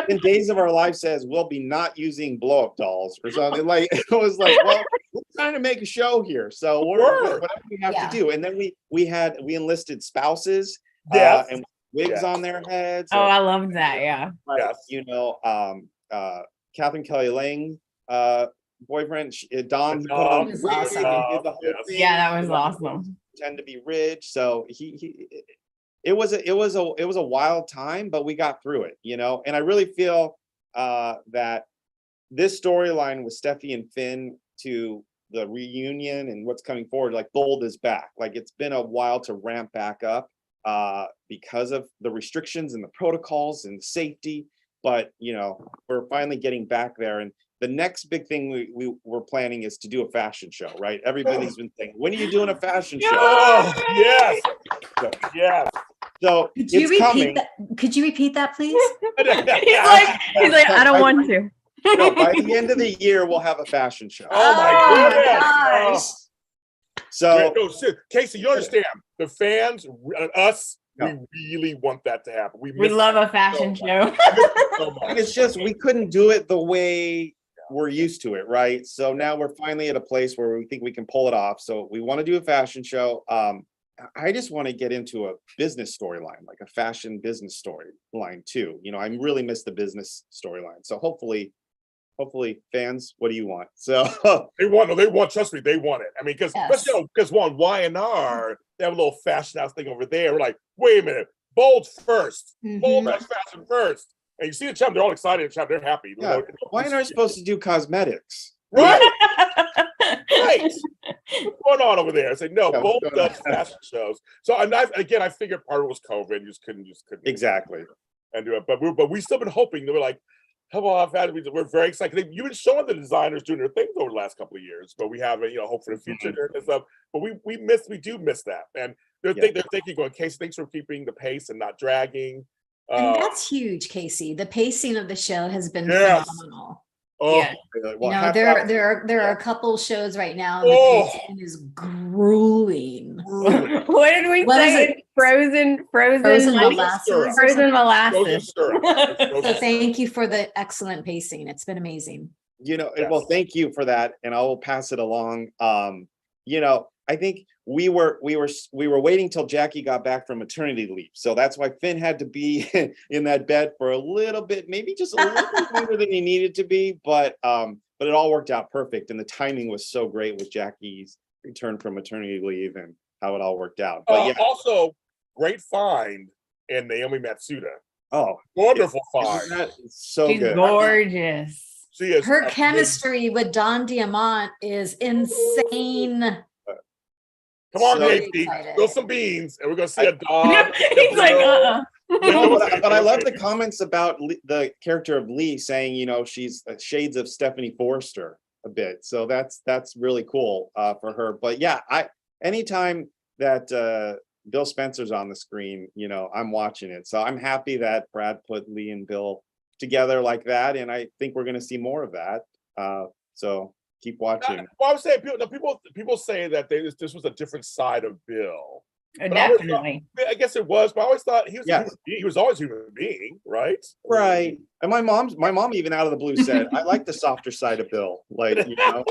in Days of Our Lives says we'll be not using blow-up dolls or something. Like it was like, well, we're trying to make a show here, so whatever we have to do. And then we enlisted spouses, and wigs on their heads. Oh, I love that. Yeah. You know, Catherine Kelly Lang, boyfriend Don. He put on was wig awesome. and did the whole thing. Yeah, that was awesome. Pretend to be Ridge, so it was a wild time, but we got through it, you know. And I really feel that this storyline with Steffi and Finn to the reunion and what's coming forward, like Bold is back. Like it's been a while to ramp back up because of the restrictions and the protocols and safety, but you know, we're finally getting back there. And the next big thing we were planning is to do a fashion show, right? Everybody's been saying, when are you doing a fashion show? Oh, yes. Yes. So Could you it's repeat coming. that? Could you repeat that, please? He's like, I don't want to. No, by the end of the year, we'll have a fashion show. Oh my goodness. gosh. So No, Casey, you understand. The fans, us, Yeah. we really want that to happen. We miss love it a fashion so show. much. So much. it's just we couldn't do it the way we're used to it, right? So now we're finally at a place where we think we can pull it off. So we want to do a fashion show. I just want to get into a business storyline, like a fashion business storyline too. You know, I really miss the business storyline. So hopefully fans, what do you want? So They want, trust me, they want it. I mean, because one, Y&R, they have a little fashion house thing over there. We're like, wait a minute, Bold first. Bold has fashion first. And you see the chap, they're all excited, they're happy. yeah, why aren't I supposed to do cosmetics? Right. Right. What's going on over there? I say, no, Yeah, Bold what's going does fashion shows. So I figured part of it was COVID. You just couldn't. Exactly. And do it. But we still been hoping. They were like, how about we're very excited. You've been showing the designers doing their things over the last couple of years, but we haven't, hope for the future and stuff. But we do miss that. And they're thinking, going, Casey, thanks for keeping the pace and not dragging. And that's huge, Casey. The pacing of the show has been Yes. phenomenal. Oh, Yeah. Well, You know, hats off. there are a couple shows right now, and Oh. the pacing is grueling. What did we What is say? it? Frozen Frozen mon- molasses. or frozen something? molasses. Frozen syrup. So thank you for the excellent pacing. It's been amazing. Well, Yes. thank you for that, and I will pass it along. I think we were waiting till Jackie got back from maternity leave, so that's why Finn had to be in that bed for a little bit, maybe just a little bit longer than he needed to be, but it all worked out perfect, and the timing was so great with Jackie's return from maternity leave and how it all worked out. But yeah, Also, great find in Naomi Matsuda. oh, Wonderful find. isn't that so She's good. gorgeous. She is Her amazing. chemistry with Don Diamant is insane. Come on, So JP, excited. spill some beans, and we're gonna see a dog. He's like, No, but I love the comments about the character of Lee saying, she's shades of Stephanie Forrester a bit. So that's really cool for her. But yeah, anytime that Bill Spencer's on the screen, I'm watching it. So I'm happy that Brad put Lee and Bill together like that, and I think we're going to see more of that. So keep watching. Well, I was saying, people say that this was a different side of Bill. But definitely. I guess it was, but I always thought he was always a human being, right? Right. And my mom even out of the blue said, I like the softer side of Bill. Like, no.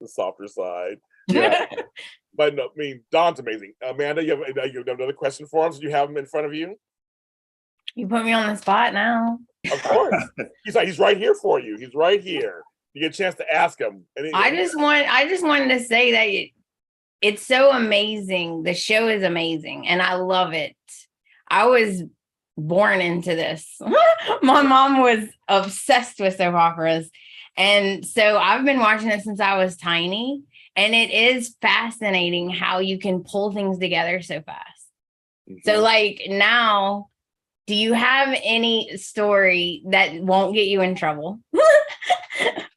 The softer side. Yeah. But no, I mean, Don's amazing. Amanda, you have another question for him? So you have him in front of you? You put me on the spot now. Of course. He's right here for you. He's right here. You get a chance to ask him. I just wanted to say that it's so amazing. The show is amazing, and I love it. I was born into this. My mom was obsessed with soap operas, and so I've been watching it since I was tiny. And it is fascinating how you can pull things together so fast. Mm-hmm. So, like now, do you have any story that won't get you in trouble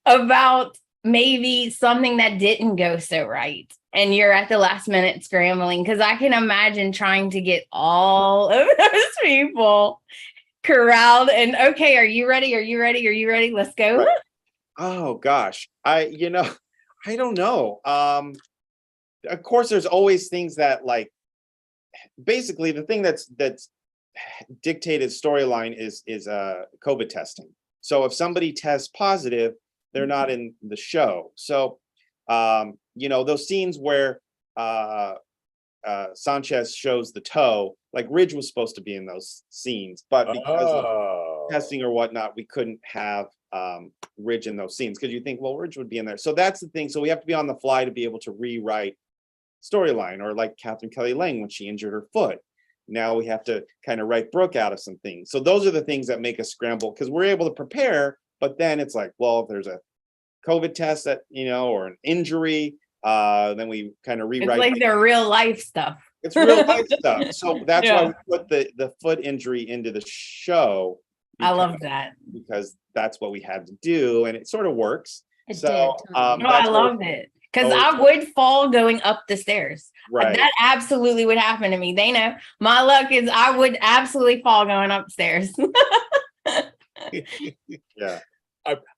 about maybe something that didn't go so right and you're at the last minute scrambling? Because I can imagine trying to get all of those people corralled and, okay, are you ready? Are you ready? Are you ready? Let's go. Right. Oh, gosh. I don't know. Of course, there's always things that, like, basically the thing that's dictated storyline is COVID testing. So if somebody tests positive, they're not in the show. So those scenes where Sanchez shows the toe, like Ridge was supposed to be in those scenes, but because of testing or whatnot, we couldn't have Ridge in those scenes, because you think, well, Ridge would be in there. So that's the thing. So we have to be on the fly to be able to rewrite storyline, or like Catherine Kelly Lang when she injured her foot. Now we have to kind of write Brooke out of some things. So those are the things that make us scramble, because we're able to prepare, but then it's like, well, if there's a COVID test that, or an injury, then we kind of rewrite. It's like the real life stuff. It's real life stuff. So that's why we put the foot injury into the show. I love that. Because that's what we had to do, and it sort of works. It so, did. I loved it. Because I would fall going up the stairs. Right. That absolutely would happen to me. They know my luck is I would absolutely fall going upstairs. Yeah.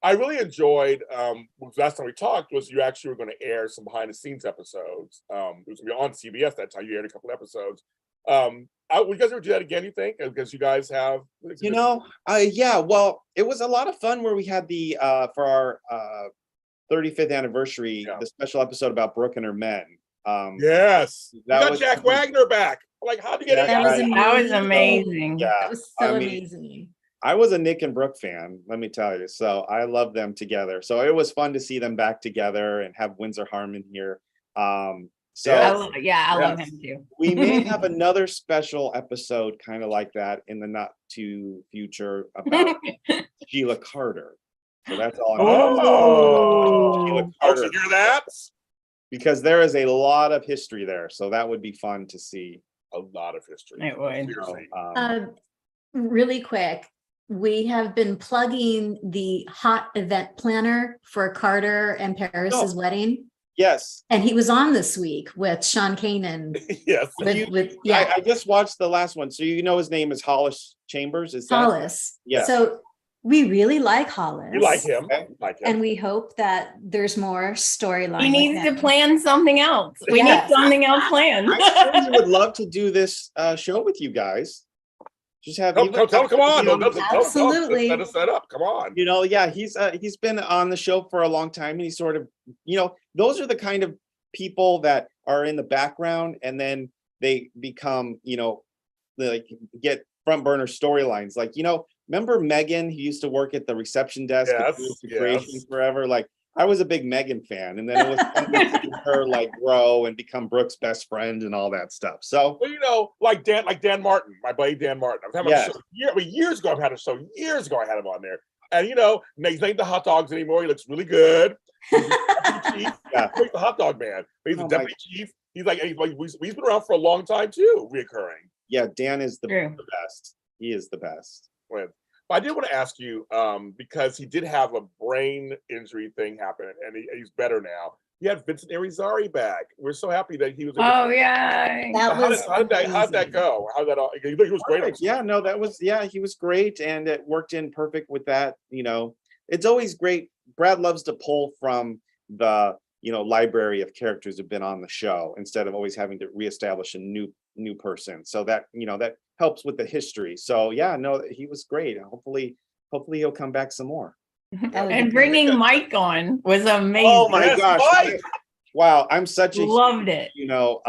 I really enjoyed last time we talked was you actually were going to air some behind the scenes episodes. It was going to be on CBS that time. You aired a couple episodes. Would you guys ever do that again, you think? Because you guys have yeah, well, it was a lot of fun where we had the for our 35th anniversary, the special episode about Brooke and her men. Yes, you got was Jack Wagner back. Like, how'd you get that was amazing. Yeah, that was so amazing. I was a Nick and Brooke fan, let me tell you. So I love them together. So it was fun to see them back together and have Windsor Harmon here. I love him too. We may have another special episode kind of like that in the not too future about Sheila Carter. So that's all I'm Sheila Carter. You hear that? Because there is a lot of history there. So that would be fun to see. A lot of history. It would. Really quick, we have been plugging the hot event planner for Carter and Paris's wedding. Yes. And he was on this week with Sean Kanan. Yes. I just watched the last one. So his name is Hollis Chambers. Is Hollis. Yes. So we really like Hollis. We like him. Okay. We like him. And we hope that there's more storyline. He with needs to him. plan something else. We Yes. need something else planned. I'm sure he would love to do this show with you guys. Just have Come on. Absolutely. Let us set up. Come on. You know, yeah, he's been on the show for a long time, and he's sort of, you know, those are the kind of people that are in the background, and then they become, you know, like get front burner storylines. Like, you know, remember Megan, who used to work at the reception desk at Creation forever? Like, I was a big Megan fan, and then it was fun to see her like grow and become Brooke's best friend and all that stuff. So, well, you know, like Dan Martin, my buddy Dan Martin. I've had him on the show years ago. I've had a show years ago. I had him on there, and you know, he's not the hot dogs anymore. He looks really good. He's chief. Yeah, he's the hot dog man. But he's the deputy chief. He's been around for a long time too, reoccurring. Yeah, Dan is the best. He is the best. But I did want to ask you, because he did have a brain injury thing happen, and he's better now. He had Vincent Irizarry back. We're so happy that he was. Oh yeah. How'd that go? How'd that all? He was great. Yeah, no, he was great, and it worked in perfect with that. You know, it's always great. Brad loves to pull from the, you know, library of characters who've been on the show instead of always having to reestablish a new person. So that, you know, that helps with the history. So yeah, no, he was great. Hopefully he'll come back some more. And bringing Mike on was amazing. Oh my gosh. Mike. Wow, I'm such a loved it. You know,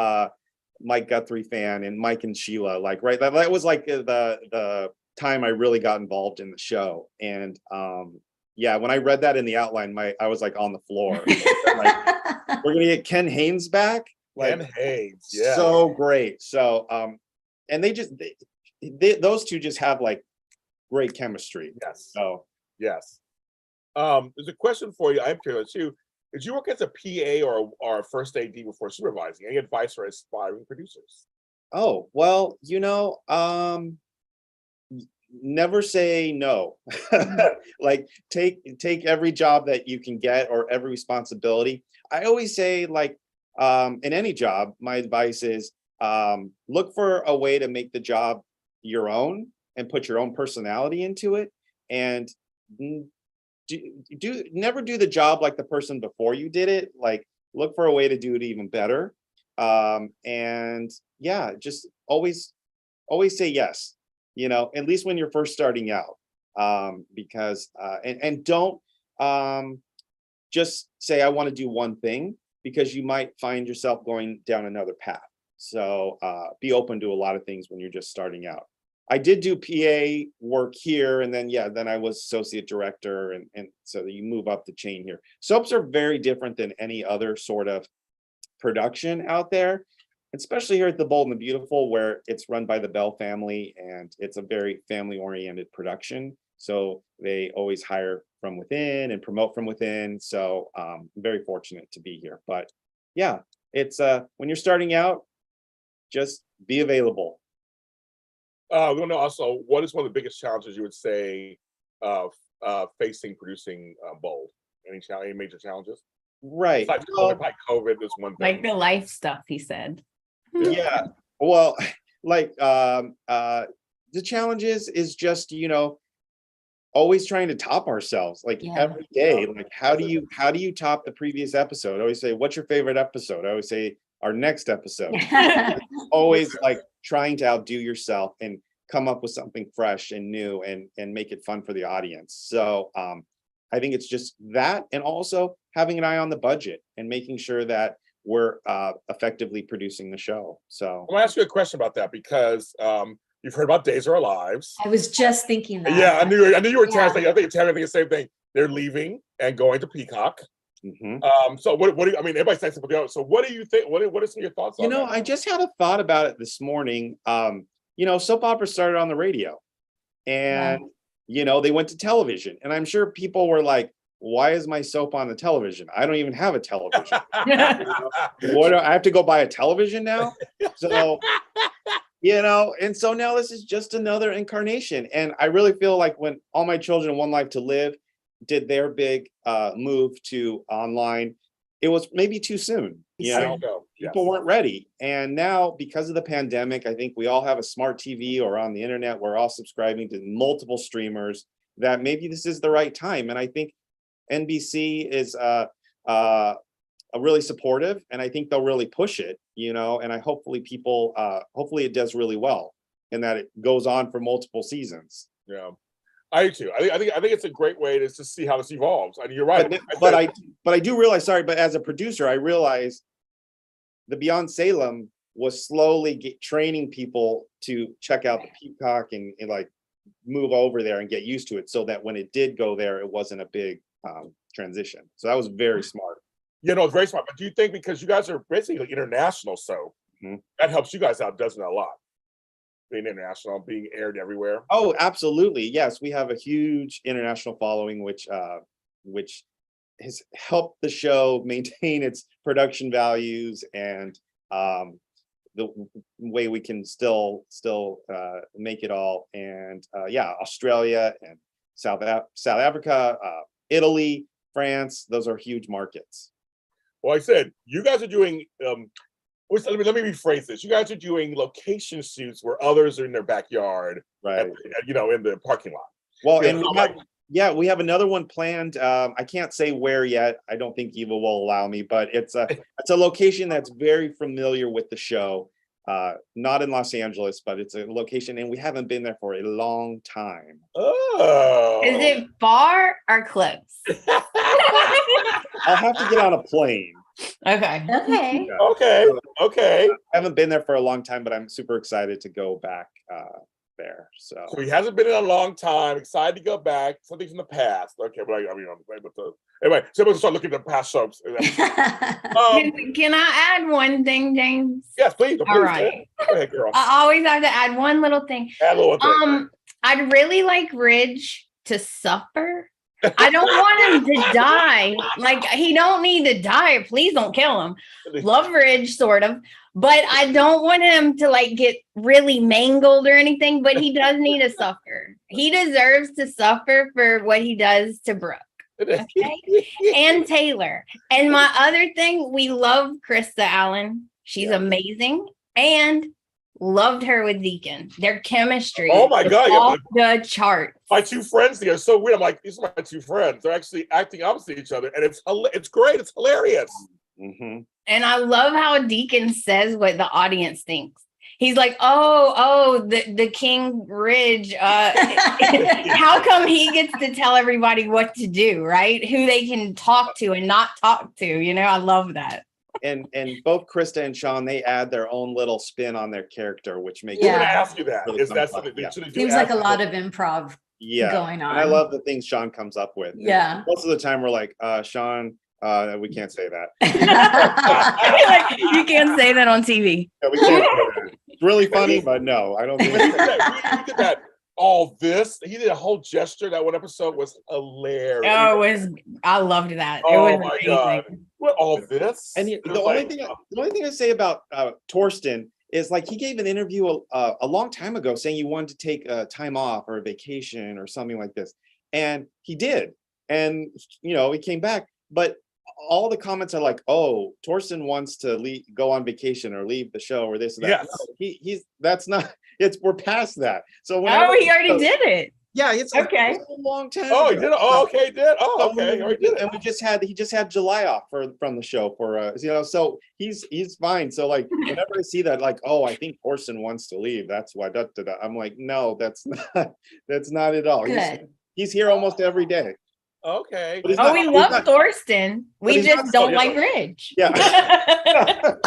Mike Guthrie fan, and Mike and Sheila, like, right, that was like the time I really got involved in the show. And yeah, when I read that in the outline, I was like on the floor. Like, we're gonna get Ken Haynes back. Like, Ken Haynes, yeah, so great. So and they those two just have like great chemistry. Yes. So yes. There's a question for you. I'm curious too. Did you work as a PA or a first AD before supervising? Any advice for aspiring producers? Oh, well, you know, never say no. Like take every job that you can get or every responsibility. I always say, like, in any job, my advice is look for a way to make the job your own and put your own personality into it, and never do the job like the person before you did it. Like, look for a way to do it even better. And yeah, just always say yes, you know, at least when you're first starting out. Because and don't just say I want to do one thing, because you might find yourself going down another path. So be open to a lot of things when you're just starting out. I did do PA work here, and then I was associate director, and so you move up the chain here. Soaps are very different than any other sort of production out there, especially here at the Bold and the Beautiful, where it's run by the Bell family, and it's a very family-oriented production. So they always hire from within and promote from within. So I'm very fortunate to be here. But yeah, it's when you're starting out, just be available. We want to know also, what is one of the biggest challenges you would say facing producing Bold? Any major challenges? Right. Besides COVID is one thing. Like the life stuff, he said. Yeah. Well, like the challenges is just, you know, always trying to top ourselves, like every day. Like, how do you top the previous episode? I always say, what's your favorite episode? I always say, our next episode. Always like trying to outdo yourself and come up with something fresh and new and make it fun for the audience. So I think it's just that, and also having an eye on the budget and making sure that we're effectively producing the show. So I'm gonna ask you a question about that, because you've heard about Days of Our Lives. I was just thinking that. Yeah, I knew you were Tami. I think Tami the same thing. They're leaving and going to Peacock. Mm-hmm. So what do you, I mean, everybody's saying something else. So what do you think? What are some of your thoughts on that? I just had a thought about it this morning. Soap opera started on the radio, and they went to television, and I'm sure people were like, why is my soap on the television? I don't even have a television. What do I have to go buy a television now? So and so now this is just another incarnation. And I really feel like when All My Children, One Life to Live did their big move to online, it was maybe too soon. People weren't ready. And now, because of the pandemic, I think we all have a smart TV or on the internet. We're all subscribing to multiple streamers. that maybe this is the right time. And I think NBC is really supportive, and I think they'll really push it, and hopefully it does really well, and that it goes on for multiple seasons. Yeah, I do too. I think it's a great way to see how this evolves. I mean, you're right. But I do realize, sorry, but as a producer, I realize the Beyond Salem was slowly training people to check out the Peacock and like move over there and get used to it, so that when it did go there, it wasn't a big transition. So that was very smart. It's very smart. But do you think, because you guys are basically international, so that helps you guys out, doesn't it, a lot? Being international, being aired everywhere. Oh, absolutely. Yes, we have a huge international following, which has helped the show maintain its production values and the way we can still make it all. And Australia and South Africa, Italy, France, those are huge markets. Well, I said, you guys are doing, let me rephrase this. You guys are doing location shoots where others are in their backyard, right? In the parking lot. Well, and we have another one planned. I can't say where yet. I don't think Eva will allow me, but it's a location that's very familiar with the show. Not in Los Angeles, but it's a location, and we haven't been there for a long time. Oh, is it far or close? I'll have to get on a plane. Okay. Okay. I haven't been there for a long time, but I'm super excited to go back there. So he hasn't been in a long time. Excited to go back. Something from the past. Okay, but anyway, so we'll start looking at the past soaps. Can I add one thing, James? Yes, please. All right. Go ahead, girl. I always have to add one little thing. Add a little thing. I'd really like Ridge to suffer. I don't want him to die. Like, he don't need to die. Please don't kill him. Love Ridge, sort of. But I don't want him to like get really mangled or anything, but he does need to suffer. He deserves to suffer for what he does to Brooke. Okay. And Taylor. And my other thing, we love Krista Allen. She's amazing. And loved her with Deacon. Their chemistry. Oh my God. Off the chart. My two friends, they're so weird. I'm like, these are my two friends. They're actually acting opposite each other. And it's great. It's hilarious. Mm-hmm. And I love how Deacon says what the audience thinks. He's like, the King Ridge. How come he gets to tell everybody what to do, right? Who they can talk to and not talk to. I love that. And both Krista and Sean, they add their own little spin on their character, which makes I'm going to ask you that. Really Is that something they should do? Seems like a lot of improv going on. And I love the things Sean comes up with. Yeah. And most of the time we're like, Sean, we can't say that. Like, you can't say that on TV. Yeah, we can't say that. It's really funny, but no, I don't think we did that. All this, he did a whole gesture. That one episode was hilarious. I loved that. Oh, it was my amazing. God. What, all this? And the only thing I say about Torsten is, like, he gave an interview a long time ago saying you wanted to take time off or a vacation or something like this, and he did, and he came back, but all the comments are like, oh, Torsten wants to go on vacation or leave the show or this and that. Yes. No, that's not. We're past that. So he already did it. Yeah, it's okay. A long time. Oh, ago. he did it. Oh, okay, he did. Oh, okay, he already did it. And he just had July off from the show for so he's fine. So like whenever I see that, like, oh, I think Torsten wants to leave, that's why I'm like, no, that's not at all. He's here almost every day. Okay. We love Torsten. We just don't like Ridge. Yeah. but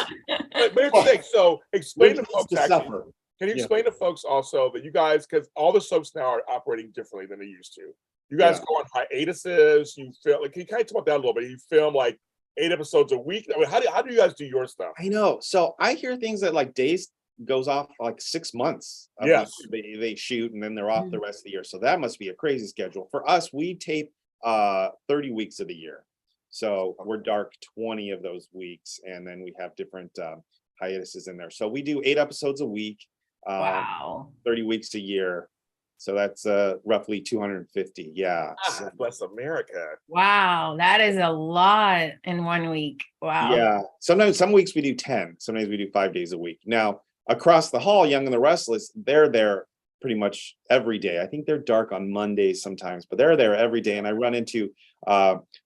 here's the thing. So explain to folks suffer. Can you explain to folks also that you guys, because all the soaps now are operating differently than they used to. You guys go on hiatuses. You film, like, can you kind of talk about that a little bit? You film like 8 episodes a week. I mean, how do you guys do your stuff? I know. So I hear things that like days goes off like 6 months. Yes. They shoot and then they're off the rest of the year. So that must be a crazy schedule. For us, we tape 30 weeks of the year. So we're dark 20 of those weeks. And then we have different hiatuses in there. So we do 8 episodes a week. Wow. 30 weeks a year. So that's roughly 250. Yeah. Bless America. Wow. That is a lot in 1 week. Wow. Yeah. Some weeks we do 10. Sometimes we do 5 days a week. Now, across the hall, Young and the Restless, they're there pretty much every day. I think they're dark on Mondays sometimes, but they're there every day. And I run into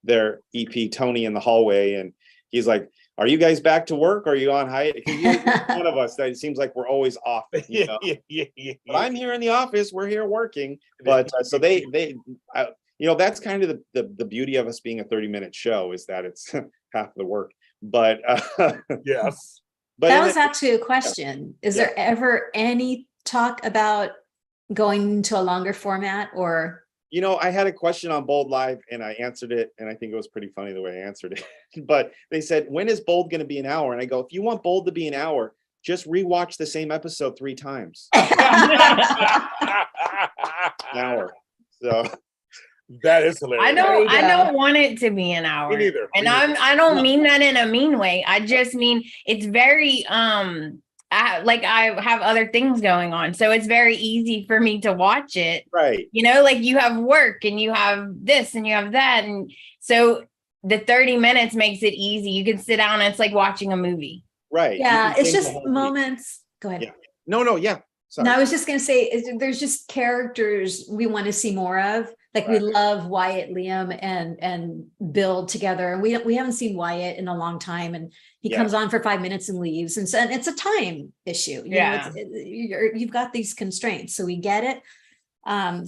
their EP Tony in the hallway, and he's like, "Are you guys back to work? Or are you on hiatus?" Because one of us that it seems like we're always off. You know? But I'm here in the office. We're here working. But so they you know, that's kind of the beauty of us being a 30-minute show, is that it's half the work. But yes. But that was actually a question. Is Yeah. there ever any talk about going to a longer format? Or you know, I had a question on Bold Live and I answered it, and I think it was pretty funny the way I answered it. But they said, "When is Bold going to be an hour?" And I go, "If you want Bold to be an hour, just rewatch the same episode 3 times." An hour. So that is hilarious. I don't want it to be an hour. Me neither. And Me neither. I don't mean that in a mean way. I just mean it's very like I have other things going on. So it's very easy for me to watch it. right. You know, like you have work and you have this and you have that. And so the 30 minutes makes it easy. You can sit down and it's like watching a movie. Right. You yeah, can it's change the just whole thing. moments. Go ahead. Yeah. No, yeah. Sorry. No, I was just going to say, there's just characters we want to see more of. Like we love Wyatt, Liam, and Bill together. And we haven't seen Wyatt in a long time. And he comes on for 5 minutes and leaves. And so and it's a time issue. You know, you've got these constraints. So we get it.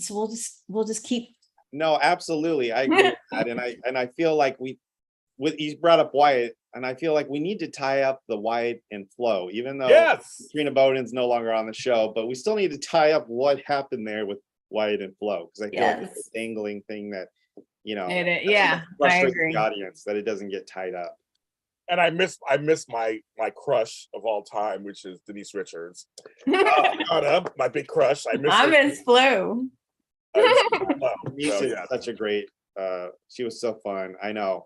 So we'll just keep. No, absolutely. I agree with that. And I feel like you brought up Wyatt, and I feel like we need to tie up the Wyatt and Flo, even though Trina Bowden's no longer on the show, but we still need to tie up what happened there with Wyatt and Flo, because I feel like it's a dangling thing that, you know, I agree. The audience that it doesn't get tied up. And I miss my crush of all time, which is Denise Richards. My big crush. I miss Flo. Denise is such a great. She was so fun. I know.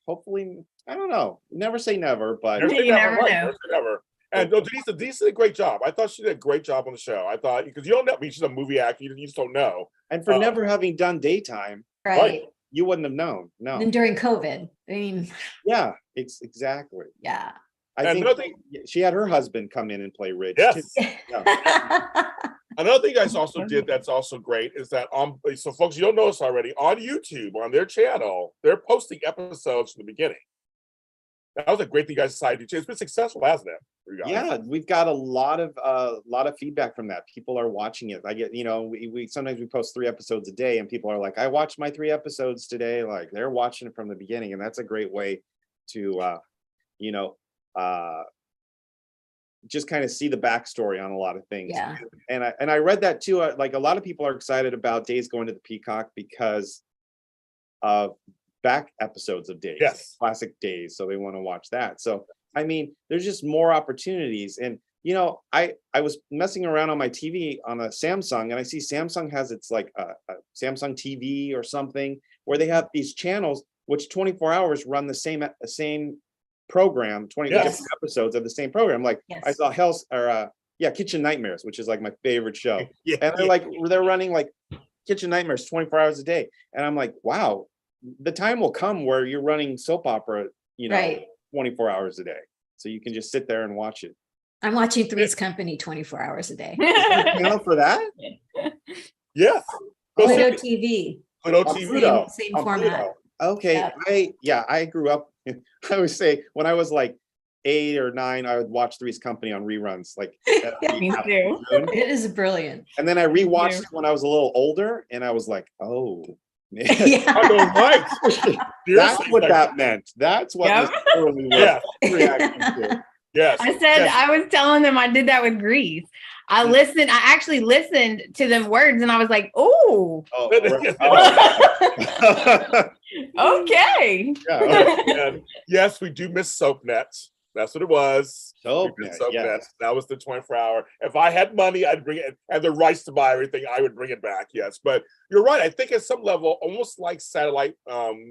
Hopefully, I don't know. Never say never, but you never know. Never say never. And no, Denise did a great job. I thought she did a great job on the show. I thought, because you don't know, I mean, she's a movie actor, you just don't know. And for never having done daytime, Right. You wouldn't have known. No. And during COVID, I mean. Yeah, it's exactly. Yeah. I think she had her husband come in and play Rich. Yes. Yeah. Another thing you guys also did that's also great is that so folks, you don't know this already, on YouTube, on their channel, they're posting episodes from the beginning. That was a great thing you guys decided to do. It's been successful, hasn't it? For you guys? Yeah, we've got a lot of feedback from that. People are watching it. I get, you know, we sometimes we post 3 episodes a day, and people are like, "I watched my 3 episodes today." Like they're watching it from the beginning, and that's a great way to, you know, just kind of see the backstory on a lot of things. Yeah. And I read that too. Like a lot of people are excited about Days going to the Peacock because of back episodes of Days, classic Days. So they want to watch that. So, I mean, there's just more opportunities. And, you know, I was messing around on my TV on a Samsung, and I see Samsung has its like a Samsung TV or something where they have these channels, which 24 hours run the same program, 20 different episodes of the same program. Like I saw Kitchen Nightmares, which is like my favorite show. And they're running like Kitchen Nightmares 24 hours a day. And I'm like, wow, the time will come where you're running soap opera, you know, 24 hours a day. So you can just sit there and watch it. I'm watching Three's Company 24 hours a day. You know, for that? Yes. Pluto TV. Pluto TV. Same format. Okay. I grew up. I would say when I was like 8 or 9, I would watch Three's Company on reruns. Like me too. It is brilliant. And then I rewatched it when I was a little older, and I was like, oh. I know, right? That's what that meant. That's what this totally was reacting to. Yes. I said, I was telling them I did that with Grease. I actually listened to the words, and I was like, oh. Okay. Yeah. Yes, we do miss SoapNet. That's what it was. SoapNet. That was the 24-hour. If I had money, I'd bring it, and the rights to buy everything, I would bring it back. Yes, but you're right. I think at some level, almost like satellite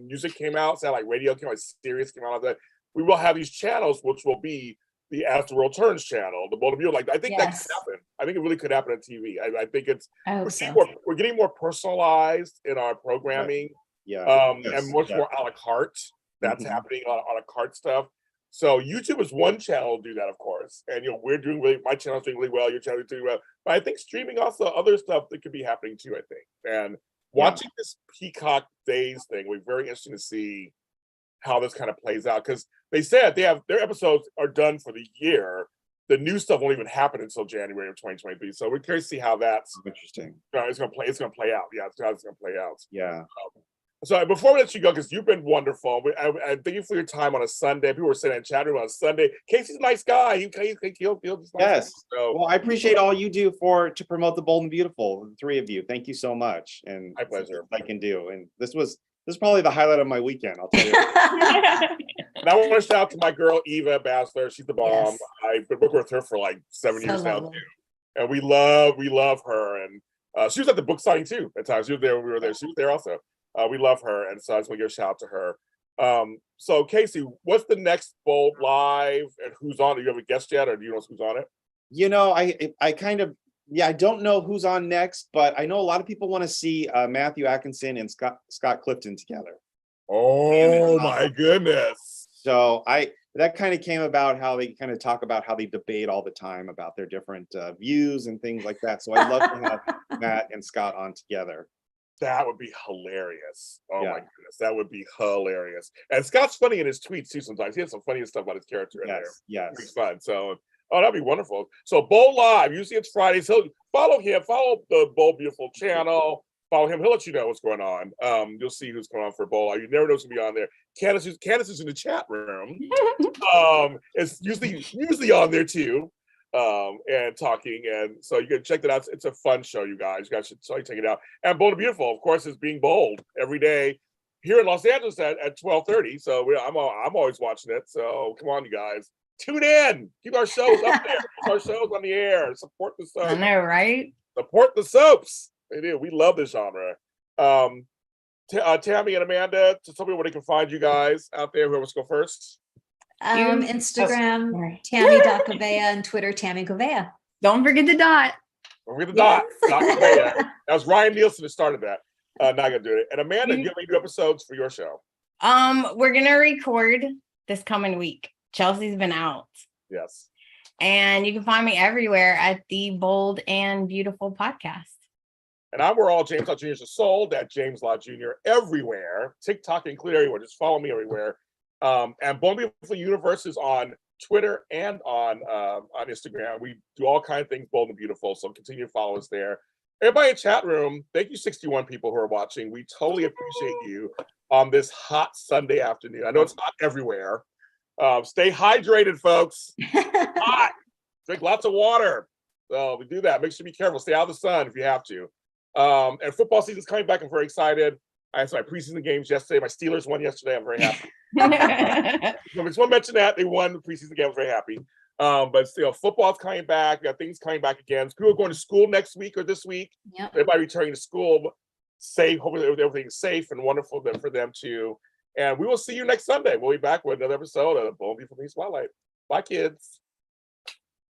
music came out, satellite radio came out, Sirius came out of that. We will have these channels, which will be the As the World Turns channel, the Bold of View. Like I think that could happen. I think it really could happen on TV. I think it's we're getting more personalized in our programming. And much more a la carte. That's happening, a la carte stuff. So YouTube is one channel to do that, of course. And we're doing my channel's doing really well, your channel's doing well. But I think streaming also other stuff that could be happening too, I think. And watching this Peacock Days thing will be very interesting to see how this kind of plays out. Because they said their episodes are done for the year. The new stuff won't even happen until January of 2023. So we're curious to see how that's Interesting. it's gonna play out. Yeah, it's gonna play out. Yeah. So before we let you go, because you've been wonderful, I thank you for your time on a Sunday. People were saying in chat room on a Sunday, Casey's a nice guy. He'll just nice. Yes. So, Well, I appreciate all you do to promote the Bold and Beautiful, the three of you. Thank you so much. And My pleasure. I can do. And this is probably the highlight of my weekend, I'll tell you. And I want to shout out to my girl Eva Bassler. She's the bomb. Yes. I've been working with her for like 7 So years now lovely. too. And we love her. And she was at the book signing too at times. She was there when we were there. She was there also. We love her, and so I just want to give a shout out to her. So Casey, what's the next Bold Live, and who's on it? Do you have a guest yet, or do you know who's on it? I kind of, I don't know who's on next, but I know a lot of people want to see Matthew Atkinson and Scott Clifton together. Oh my goodness! So that kind of came about how they kind of talk about how they debate all the time about their different views and things like that. So I'd love to have Matt and Scott on together. That would be hilarious. Oh Yeah. my goodness, that would be hilarious. And Scott's funny in his tweets too. Sometimes he has some funny stuff about his character in there. Yes. It's fun. So, that'd be wonderful. So, Bold Live. Usually it's Fridays. Follow him. Follow the Bold Beautiful channel. Follow him. He'll let you know what's going on. You'll see who's going on for Bold Live. You never know who's gonna be on there. Candace is in the chat room. It's usually on there too. And talking, and so you can check that out. It's a fun show, you guys. You guys should totally check it out. And Bold and Beautiful, of course, is being bold every day here in Los Angeles at 12:30. So I'm always watching it. So come on, you guys, tune in. Keep our shows up there. Keep our shows on the air. Support the soaps. I know, right? Support the soaps. They do. We love this genre. Tami and Amanda, to tell me where they can find you guys out there. Whoever wants to go first. Instagram, Sorry. Tammy.Covea, and Twitter, Tammy Covea. Don't forget the dot. Don't forget the dot. Dot Covea. That was Ryan Nielsen that started that. Not gonna do it. And Amanda, you have any new episodes for your show? We're gonna record this coming week. Chelsea's been out. Yes. And you can find me everywhere at the Bold and Beautiful podcast. And we're all James Law Jr. is sold at James Law Jr. everywhere. TikTok included everywhere. Just follow me everywhere. And Bold and Beautiful Universe is on Twitter and on Instagram. We do all kinds of things Bold and Beautiful. So continue to follow us there. Everybody in chat room, thank you 61 people who are watching. We totally appreciate you on this hot Sunday afternoon. I know it's hot everywhere. Stay hydrated, folks. Hot. Drink lots of water. So we do that. Make sure you be careful. Stay out of the sun if you have to. And football season's coming back. I'm very excited. I saw my preseason games yesterday. My Steelers won yesterday. I'm very happy. I just want to mention that they won the preseason game. I'm very happy. But still, football's coming back. We got things coming back again. People are going to school next week or this week. Yep. Everybody returning to school safe. Hopefully everything's safe and wonderful for them too. And we will see you next Sunday. We'll be back with another episode of Bold and Beautiful Spotlight. Bye, kids.